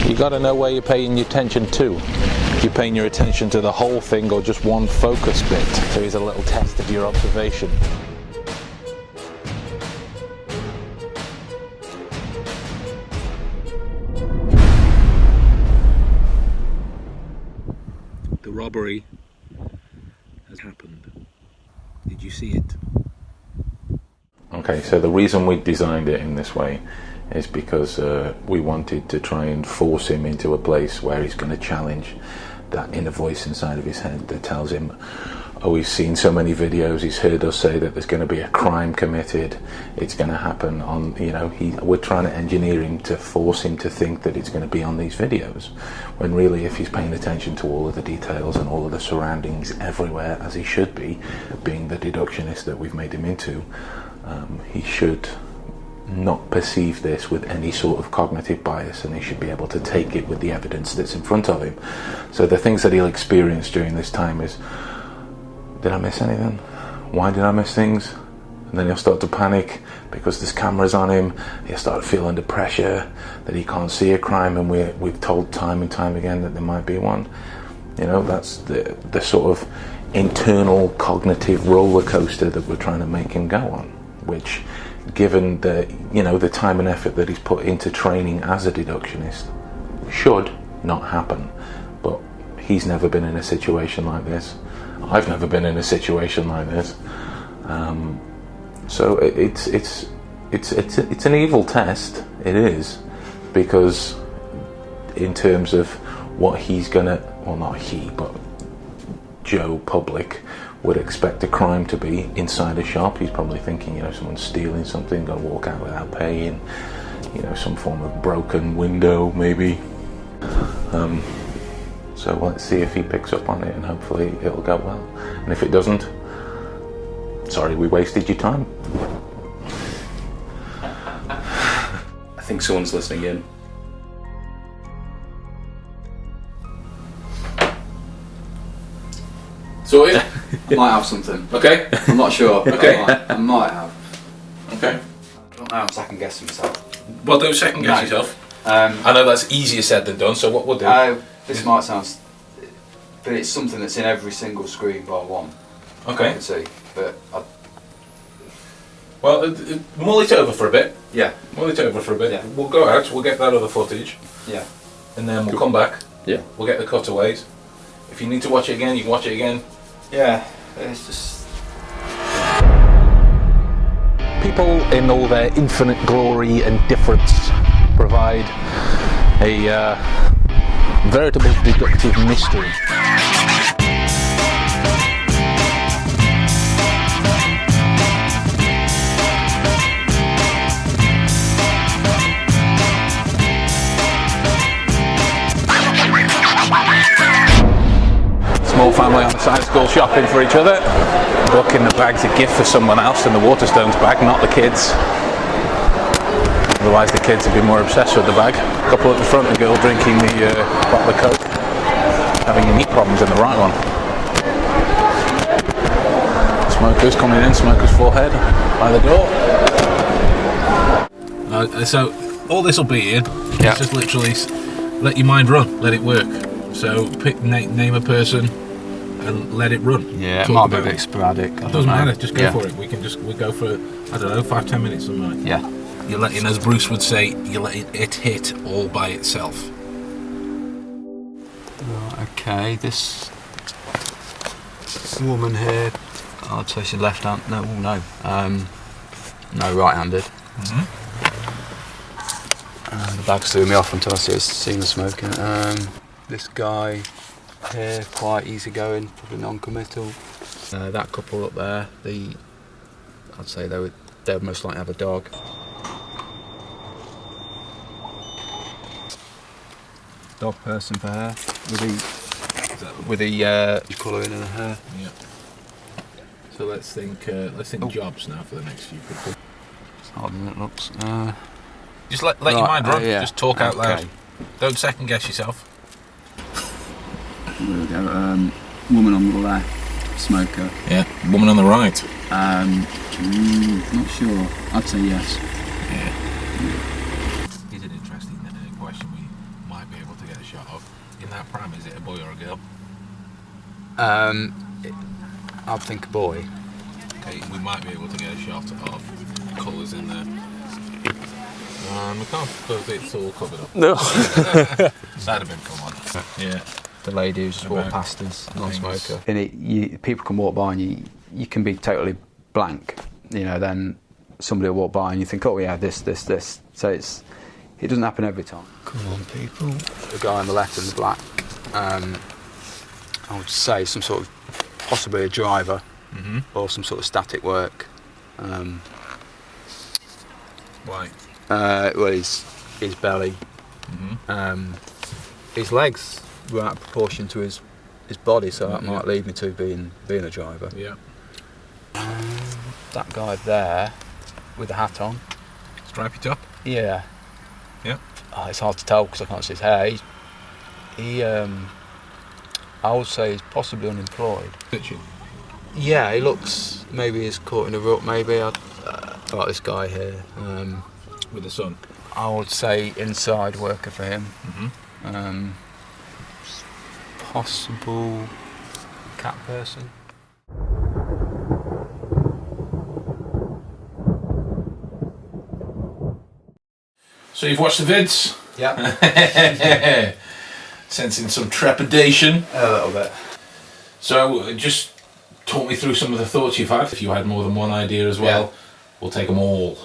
You got to know where you're paying your attention to. If you're paying your attention to the whole thing or just one focus bit. So here's a little test of your observation. The robbery has happened. Did you see it? Okay, so the reason we designed it in this way is because we wanted to try and force him into a place where he's going to challenge that inner voice inside of his head that tells him, oh, he's seen so many videos, he's heard us say that there's going to be a crime committed, it's going to happen on, you know, we're trying to engineer him to force him to think that it's going to be on these videos, when really if he's paying attention to all of the details and all of the surroundings everywhere, as he should be, being the deductionist that we've made him into, he should not perceive this with any sort of cognitive bias, and he should be able to take it with the evidence that's in front of him. So the things that he'll experience during this time is, did I miss anything? Why did I miss things? And then he'll start to panic because there's cameras on him. He'll start to feel under pressure that he can't see a crime, and we've told time and time again that there might be one. You know, that's the sort of internal cognitive roller coaster that we're trying to make him go on, which, given the, you know, the time and effort that he's put into training as a deductionist, should not happen. But he's never been in a situation like this. I've never been in a situation like this. So it's an evil test. It is, because in terms of what he's gonna, well, not he, but Joe Public would expect a crime to be inside a shop. He's probably thinking, you know, someone's stealing something, got to walk out without paying, you know, some form of broken window maybe. So let's see if he picks up on it, and hopefully it'll go well. And if it doesn't, sorry we wasted your time. I think someone's listening in. So yeah. Might have something. Okay. I'm not sure. Okay. I might have. Okay. I don't know. I'm second guessing myself. Well, don't second guess yourself. I know that's easier said than done. So what we'll do? This might sound, but it's something that's in every single screen bar one. I Okay. can see, but Well, mull it over for a bit. yeah, Mull it over for a bit. Yeah. We'll go out. We'll get that other footage, yeah. and then we'll come back. Yeah. We'll get the cutaways. If you need to watch it again, you can watch it again. Yeah, it's just. People in all their infinite glory and difference provide a veritable deductive mystery. Small family on the side of school shopping for each other. Book in the bag's a gift for someone else in the Waterstones bag, not the kids. Otherwise the kids would be more obsessed with the bag. Couple at the front, the girl drinking the bottle of Coke. Having knee problems in the right one. Smokers coming in, smoker's forehead by the door. So all this will be in. Yeah. It's just literally let your mind run, let it work. So pick name a person and let it run. Yeah, it Talk might be a about bit sporadic. It doesn't matter. Just go for it. We go for, I don't know, 5-10 minutes something like that. Yeah. You're letting, as Bruce would say, you're letting it hit all by itself. Okay, this woman here, I'd say she's left-handed. No, right-handed. Mm-hmm. bags threw me off until I seen the smoking. This guy here, quite easygoing, probably non-committal. That couple up there, I'd say they would most likely have a dog. Dog person for her, with the colouring in her hair. Yeah. So let's think jobs now for the next few people. It's harder than it looks. Just let your mind run. Yeah. Just talk out loud. Don't second guess yourself. There we go. Woman on the left, smoker. Yeah. Woman on the right. Not sure. I'd say yes. Yeah. Is it interesting that a question we might be able to get a shot of? In that pram, is it a boy or a girl? I'd think a boy. Okay, we might be able to get a shot of colours in there. We can't because it's all covered up. No. That'd have been fun. Yeah. The lady who just walked past us, non-smoker. And people can walk by and you can be totally blank. You know, then somebody will walk by and you think, oh yeah, this. So it doesn't happen every time. Come on, people. The guy on the left in the black, I would say some sort of, possibly a driver, or some sort of static work. Why? Well, his belly, his legs were out of proportion to his body, so that might lead me to being a driver. Yeah. That guy there with the hat on. Stripy top? Yeah. Yeah. Oh, it's hard to tell because I can't see his hair. He I would say he's possibly unemployed. Bitchy. Yeah, he looks, maybe he's caught in a rut, maybe. Like this guy here. With the sun? I would say inside worker for him. Possible cat person. So you've watched the vids? Yeah. Sensing some trepidation? A little bit. So just talk me through some of the thoughts you've had. If you had more than one idea as well, we'll take them all.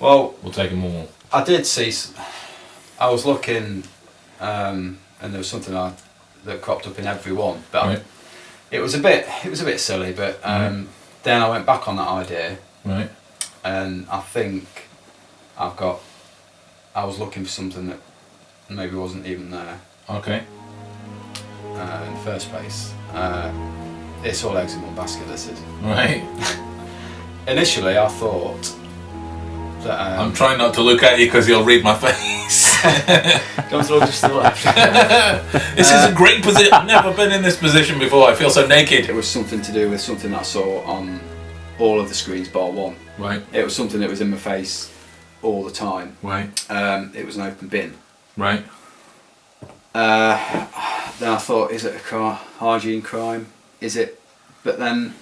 Well, we'll take them all. I did see. I was looking, and there was something that cropped up in every one, but it was a bit silly. But then I went back on that idea, and I think I was looking for something that maybe wasn't even there. Okay. In the first place, it's all eggs in one basket. This is right. Initially, I thought that I'm trying not to look at you because you'll read my face. Don't look just to the left. This is a great position. I've never been in this position before. I feel so naked. It was something to do with something I saw on all of the screens bar one. Right. It was something that was in my face all the time. Right. It was an open bin. Right. Then I thought, is it a hygiene crime? Is it? But then,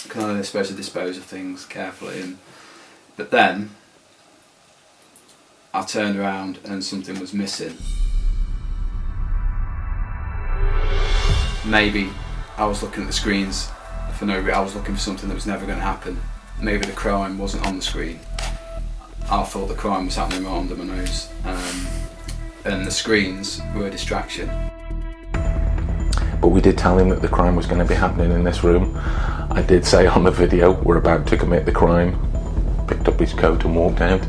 kind of supposed to dispose of things carefully, but then I turned around and something was missing. Maybe I was looking at the screens for no reason. I was looking for something that was never going to happen. Maybe the crime wasn't on the screen. I thought the crime was happening right under my nose, and the screens were a distraction. But we did tell him that the crime was going to be happening in this room. I did say on the video, we're about to commit the crime. Picked up his coat and walked out.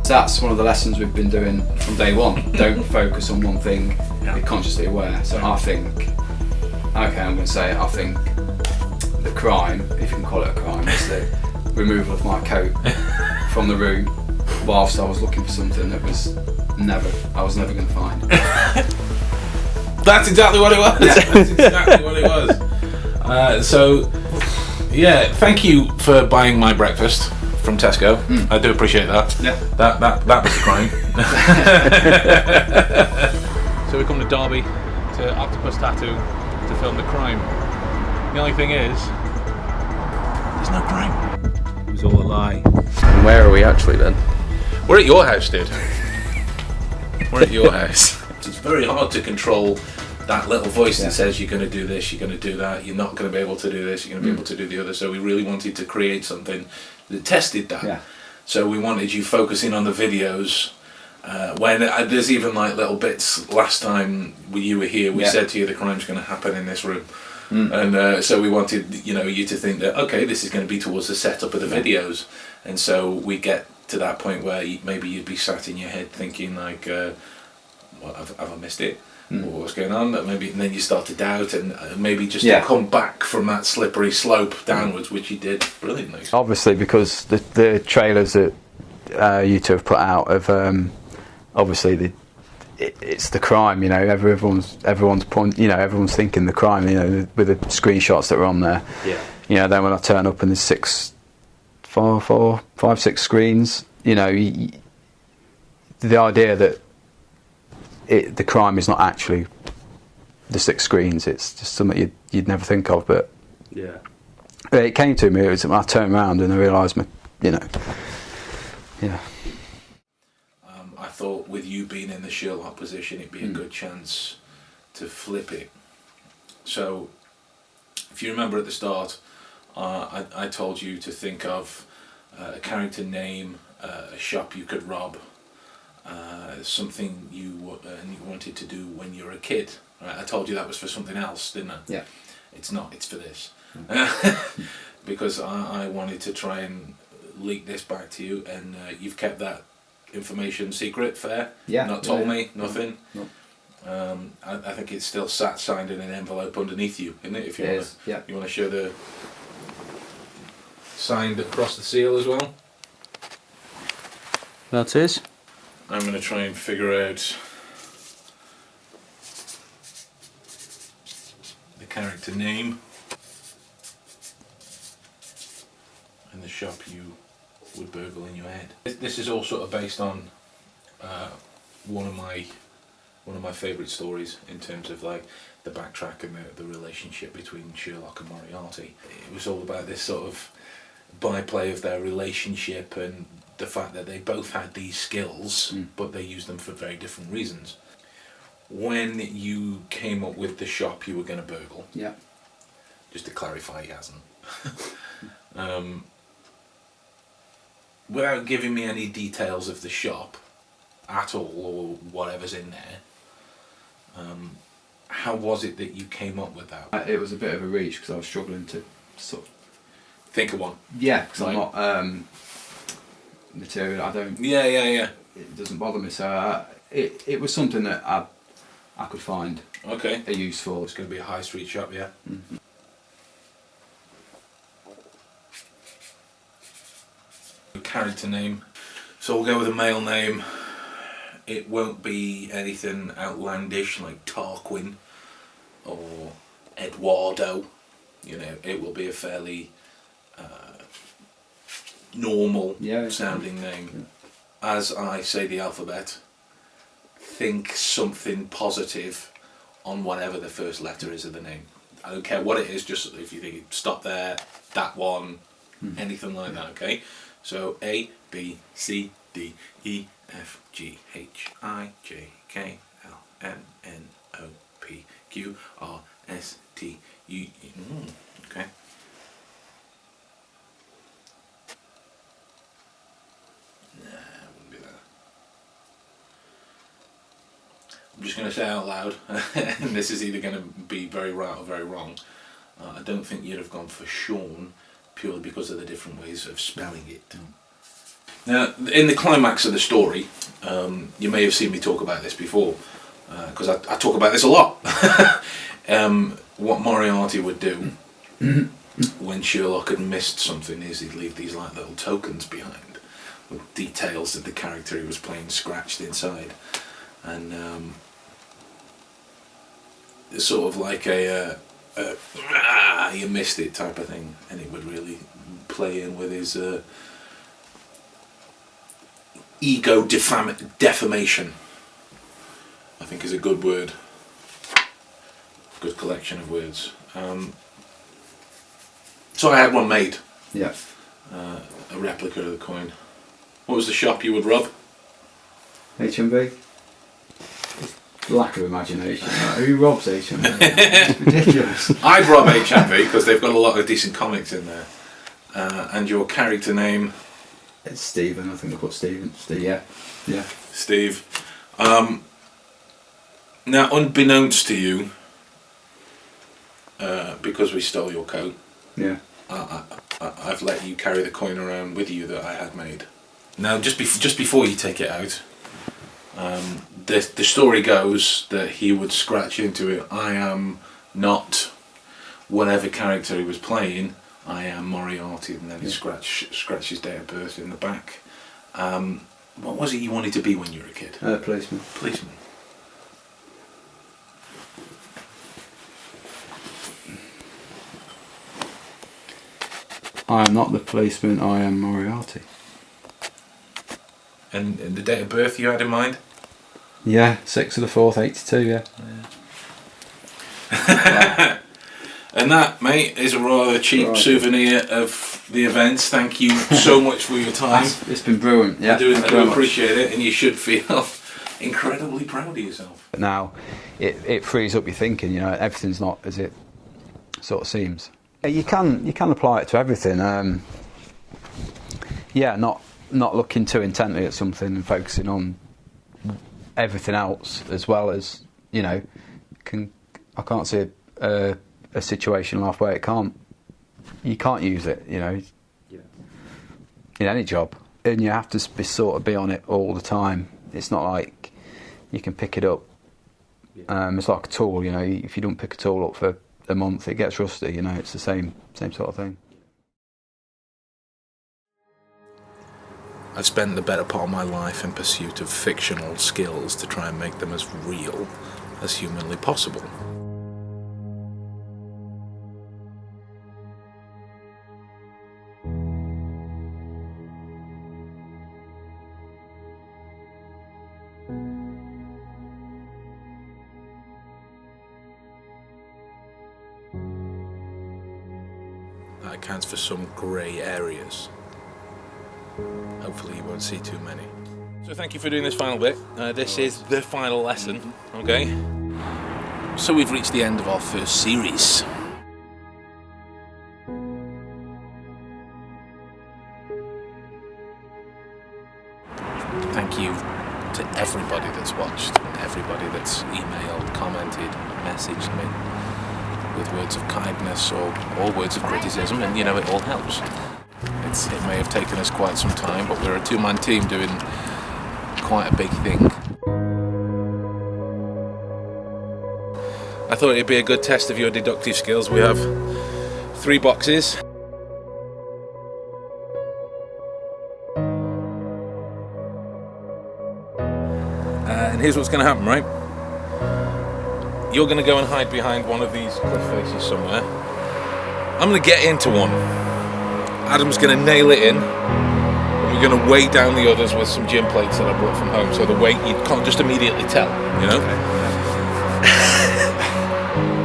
That's one of the lessons we've been doing from day one. Don't focus on one thing, be consciously aware. So I think, okay, I'm going to say it, I think the crime, if you can call it a crime, is the removal of my coat from the room whilst I was looking for something that I was never going to find. That's exactly what it was. That's exactly what it was. So, yeah, thank you for buying my breakfast from Tesco. I do appreciate that. Yeah. That was the crime. So we come to Derby to Octopus Tattoo to film the crime. The only thing is, there's no crime. It was all a lie. And where are we actually then? We're at your house, dude. We're at your house. shots. It's very hard to control that little voice that says you're going to do this, you're going to do that, you're not going to be able to do this, you're going to be able to do the other. So we really wanted to create something that tested that. Yeah. So we wanted you focusing on the videos. When there's even like little bits. Last time you were here, we said to you the crime's going to happen in this room, and so we wanted you to think that okay, this is going to be towards the setup of the videos, and so we get to that point where maybe you'd be sat in your head thinking like, "What have I missed it? What's going on?" Maybe, and then you start to doubt, and maybe just to come back from that slippery slope downwards, which you did brilliantly. Obviously, because the trailers that you two have put out have obviously it's the crime. Everyone's point. Everyone's thinking the crime. With the screenshots that are on there. Yeah. Then when I turn up and there's 5, 6 screens. The idea that the crime is not actually the 6 screens. It's just something you'd never think of. But it came to me. It was when I turned around and I realised, I thought with you being in the Sherlock position, it'd be a good chance to flip it. So, if you remember at the start, I told you to think of a character name, a shop you could rob, something you wanted to do when you were a kid. Right? I told you that was for something else, didn't I? Yeah. It's not. It's for this. Because I wanted to try and leak this back to you, and you've kept that information secret. Fair? Yeah. Not told me nothing. No. I think it's still sat signed in an envelope underneath you, isn't it? If you want to show the signed across the seal as well. That is. I'm going to try and figure out the character name and the shop you would burgle in your head. This is all sort of based on one of my favourite stories in terms of like the backtrack and the relationship between Sherlock and Moriarty. It was all about this sort of byplay of their relationship and the fact that they both had these skills, but they used them for very different reasons. When you came up with the shop you were going to burgle, just to clarify, he hasn't. Without giving me any details of the shop at all, or whatever's in there, how was it that you came up with that? It was a bit of a reach because I was struggling to sort of think of one. Yeah, because I'm not material. I don't. Yeah. It doesn't bother me. So it was something that I could find. Okay. A use for. It's going to be a high street shop, yeah. Mm-hmm. Character name. So we'll go with a male name. It won't be anything outlandish like Tarquin or Eduardo. It will be a fairly normal sounding name. Yeah. As I say the alphabet, think something positive on whatever the first letter is of the name. I don't care what it is, just if you think stop there, that one, anything like that, okay? So A, B, C, D, E, F, G, H, I, J, K, L, M, N, O, P, Q, R, S, T, U, okay. I'm just going to say out loud, and this is either going to be very right or very wrong. I don't think you'd have gone for Sean purely because of the different ways of spelling it. Now, in the climax of the story, you may have seen me talk about this before, because I talk about this a lot. What Moriarty would do when Sherlock had missed something is he'd leave these like little tokens behind with details of the character he was playing scratched inside. And it's sort of like a you missed it type of thing, and it would really play in with his ego defamation, I think is a good word, good collection of words. So I had one made, a replica of the coin. What was the shop you would rob? HMV. Lack of imagination. Who robs HMV? It's ridiculous. I'd rob HMV because they've got a lot of decent comics in there. And your character name? It's Stephen. I think I put Stephen. Steve. Yeah. Steve. Now, unbeknownst to you, because we stole your coat, I've let you carry the coin around with you that I had made. Now, just before you take it out, the story goes that he would scratch into it, I am not whatever character he was playing, I am Moriarty, and then he scratch his date of birth in the back. What was it you wanted to be when you were a kid? Policeman. Policeman. I am not the policeman, I am Moriarty. And the date of birth you had in mind? Yeah, 6th of the 4th, 82, yeah. And that, mate, is a rather cheap souvenir of the events. Thank you so much for your time. It's been brilliant, yeah. I do appreciate it, and you should feel incredibly proud of yourself. But now, it frees up your thinking, you know, everything's not as it sort of seems. You can apply it to everything. Not looking too intently at something and focusing on everything else as well as, you know, I can't see a situation in life where you can't use it, you know, in any job, and you have to be on it all the time. It's not like you can pick it up. It's like a tool, you know. If you don't pick a tool up for a month, it gets rusty, you know. It's the same sort of thing. I've spent the better part of my life in pursuit of fictional skills to try and make them as real as humanly possible. That accounts for some grey areas. Hopefully you won't see too many. So thank you for doing this final bit. This is the final lesson, okay? So we've reached the end of our first series. Thank you to everybody that's watched, and everybody that's emailed, commented, messaged me with words of kindness or words of criticism, and you know, it all helps. It may have taken us quite some time, but we're a two-man team doing quite a big thing. I thought it'd be a good test of your deductive skills. We have 3 boxes. And here's what's going to happen, right? You're going to go and hide behind one of these cliff faces somewhere. I'm going to get into one. Adam's going to nail it in, and we're going to weigh down the others with some gym plates that I brought from home, so the weight you can't just immediately tell, you know?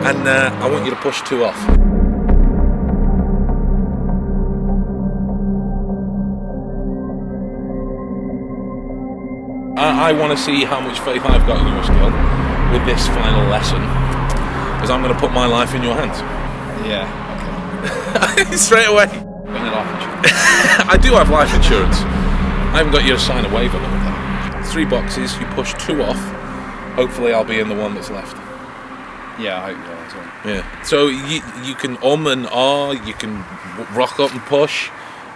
And I want you to push 2 off. I want to see how much faith I've got in your skill with this final lesson, because I'm going to put my life in your hands. Yeah, okay. Straight away. I do have life insurance. I haven't got you to sign a waiver though. 3 boxes, you push 2 off. Hopefully I'll be in the one that's left. Yeah, I hope you are as well. Yeah. So you can and ah, you can rock up and push.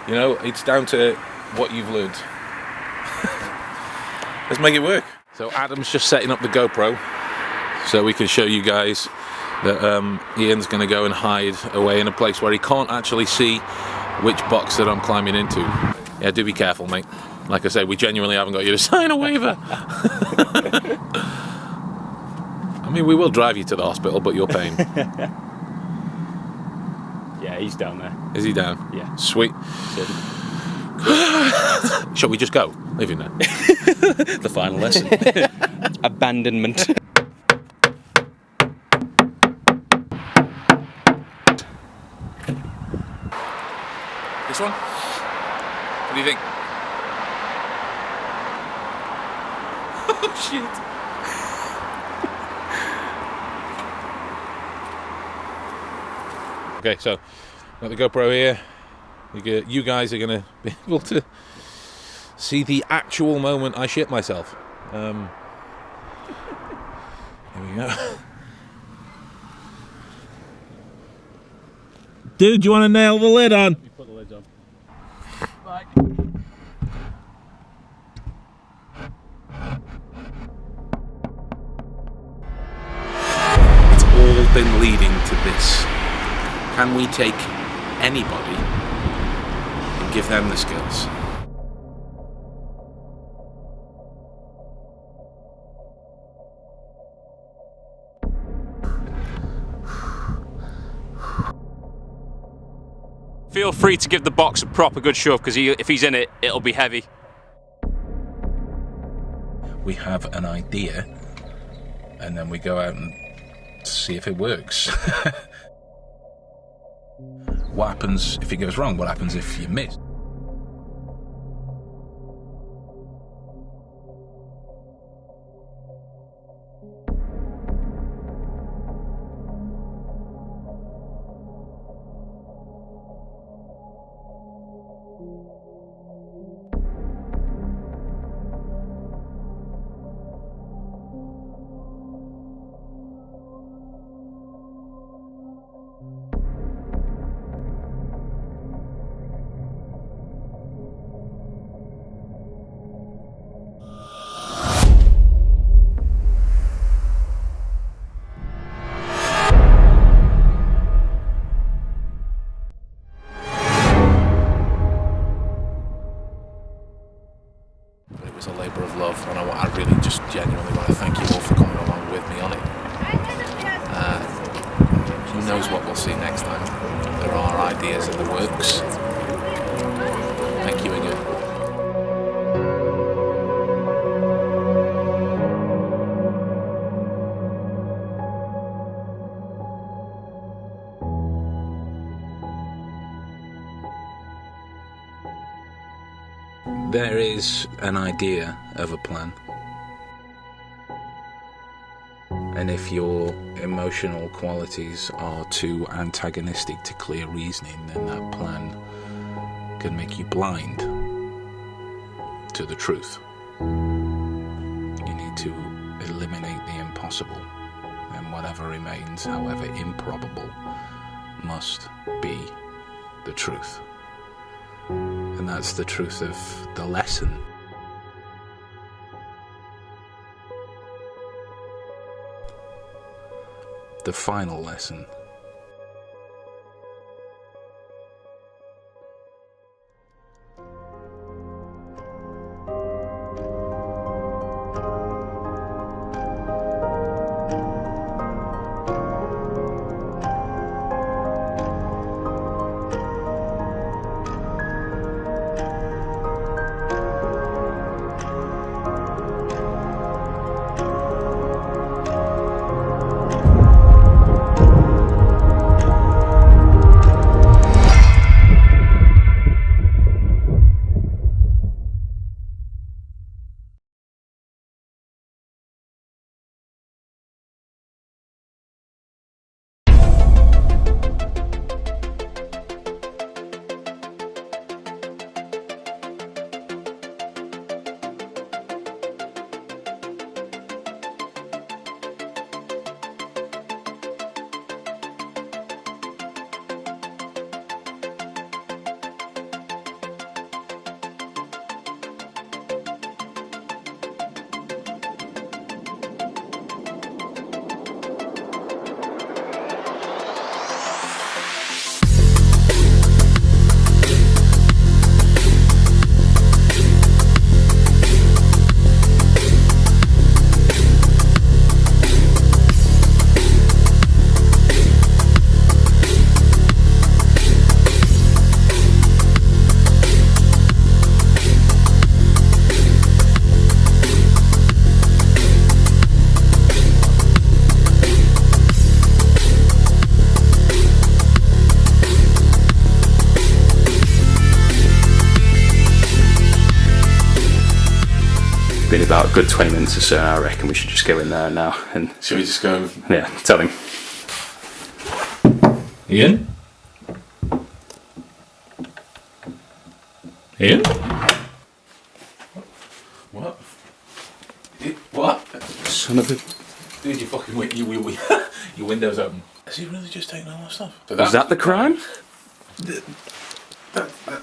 You know, it's down to what you've learned. Let's make it work. So Adam's just setting up the GoPro so we can show you guys that Ian's going to go and hide away in a place where he can't actually see which box that I'm climbing into. Yeah, do be careful, mate. Like I say, we genuinely haven't got you to sign a waiver. I mean, we will drive you to the hospital, but you're paying. Yeah, he's down there. Is he down? Yeah. Sweet. Shall we just go? Leave him there. The final lesson. Abandonment. This one? What do you think? Oh shit. Okay, so got the GoPro here. You guys are going to be able to see the actual moment I shit myself. Here we go. Dude, do you want to nail the lid on? You put the lids on. Right. It's all been leading to this. Can we take anybody and give them the skills? Feel free to give the box a proper good shove, because if he's in it, it'll be heavy. We have an idea, and then we go out and see if it works. What happens if it goes wrong? What happens if you miss? It was a labour of love, and I really just genuinely want to thank you all for coming along with me on it. Who knows what we'll see next time? There are ideas in the works. Thank you again. There is an idea of a plan. And if your emotional qualities are too antagonistic to clear reasoning, then that plan can make you blind to the truth. You need to eliminate the impossible, and whatever remains, however improbable, must be the truth. And that's the truth of the lesson. The final lesson. Been about a good 20 minutes or so. I reckon we should just go in there now and Should we just go? yeah, tell him. Ian? Ian? What? What? Son of a... Dude, you fucking your window's open. Has he really just taken all that stuff? So Is that the crime?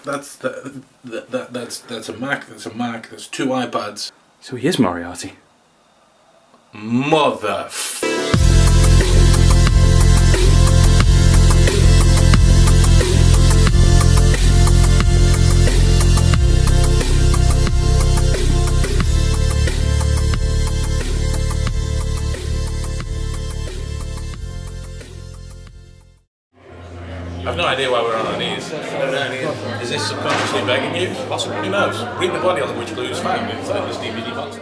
That's a Mac. That's a Mac. That's 2 iPads. So he is Moriarty. Mother. I've no idea why we're on our knees. I have no idea. Is this subconsciously begging you? Possibly. Who knows? Read the body on which clues found inside this DVD box.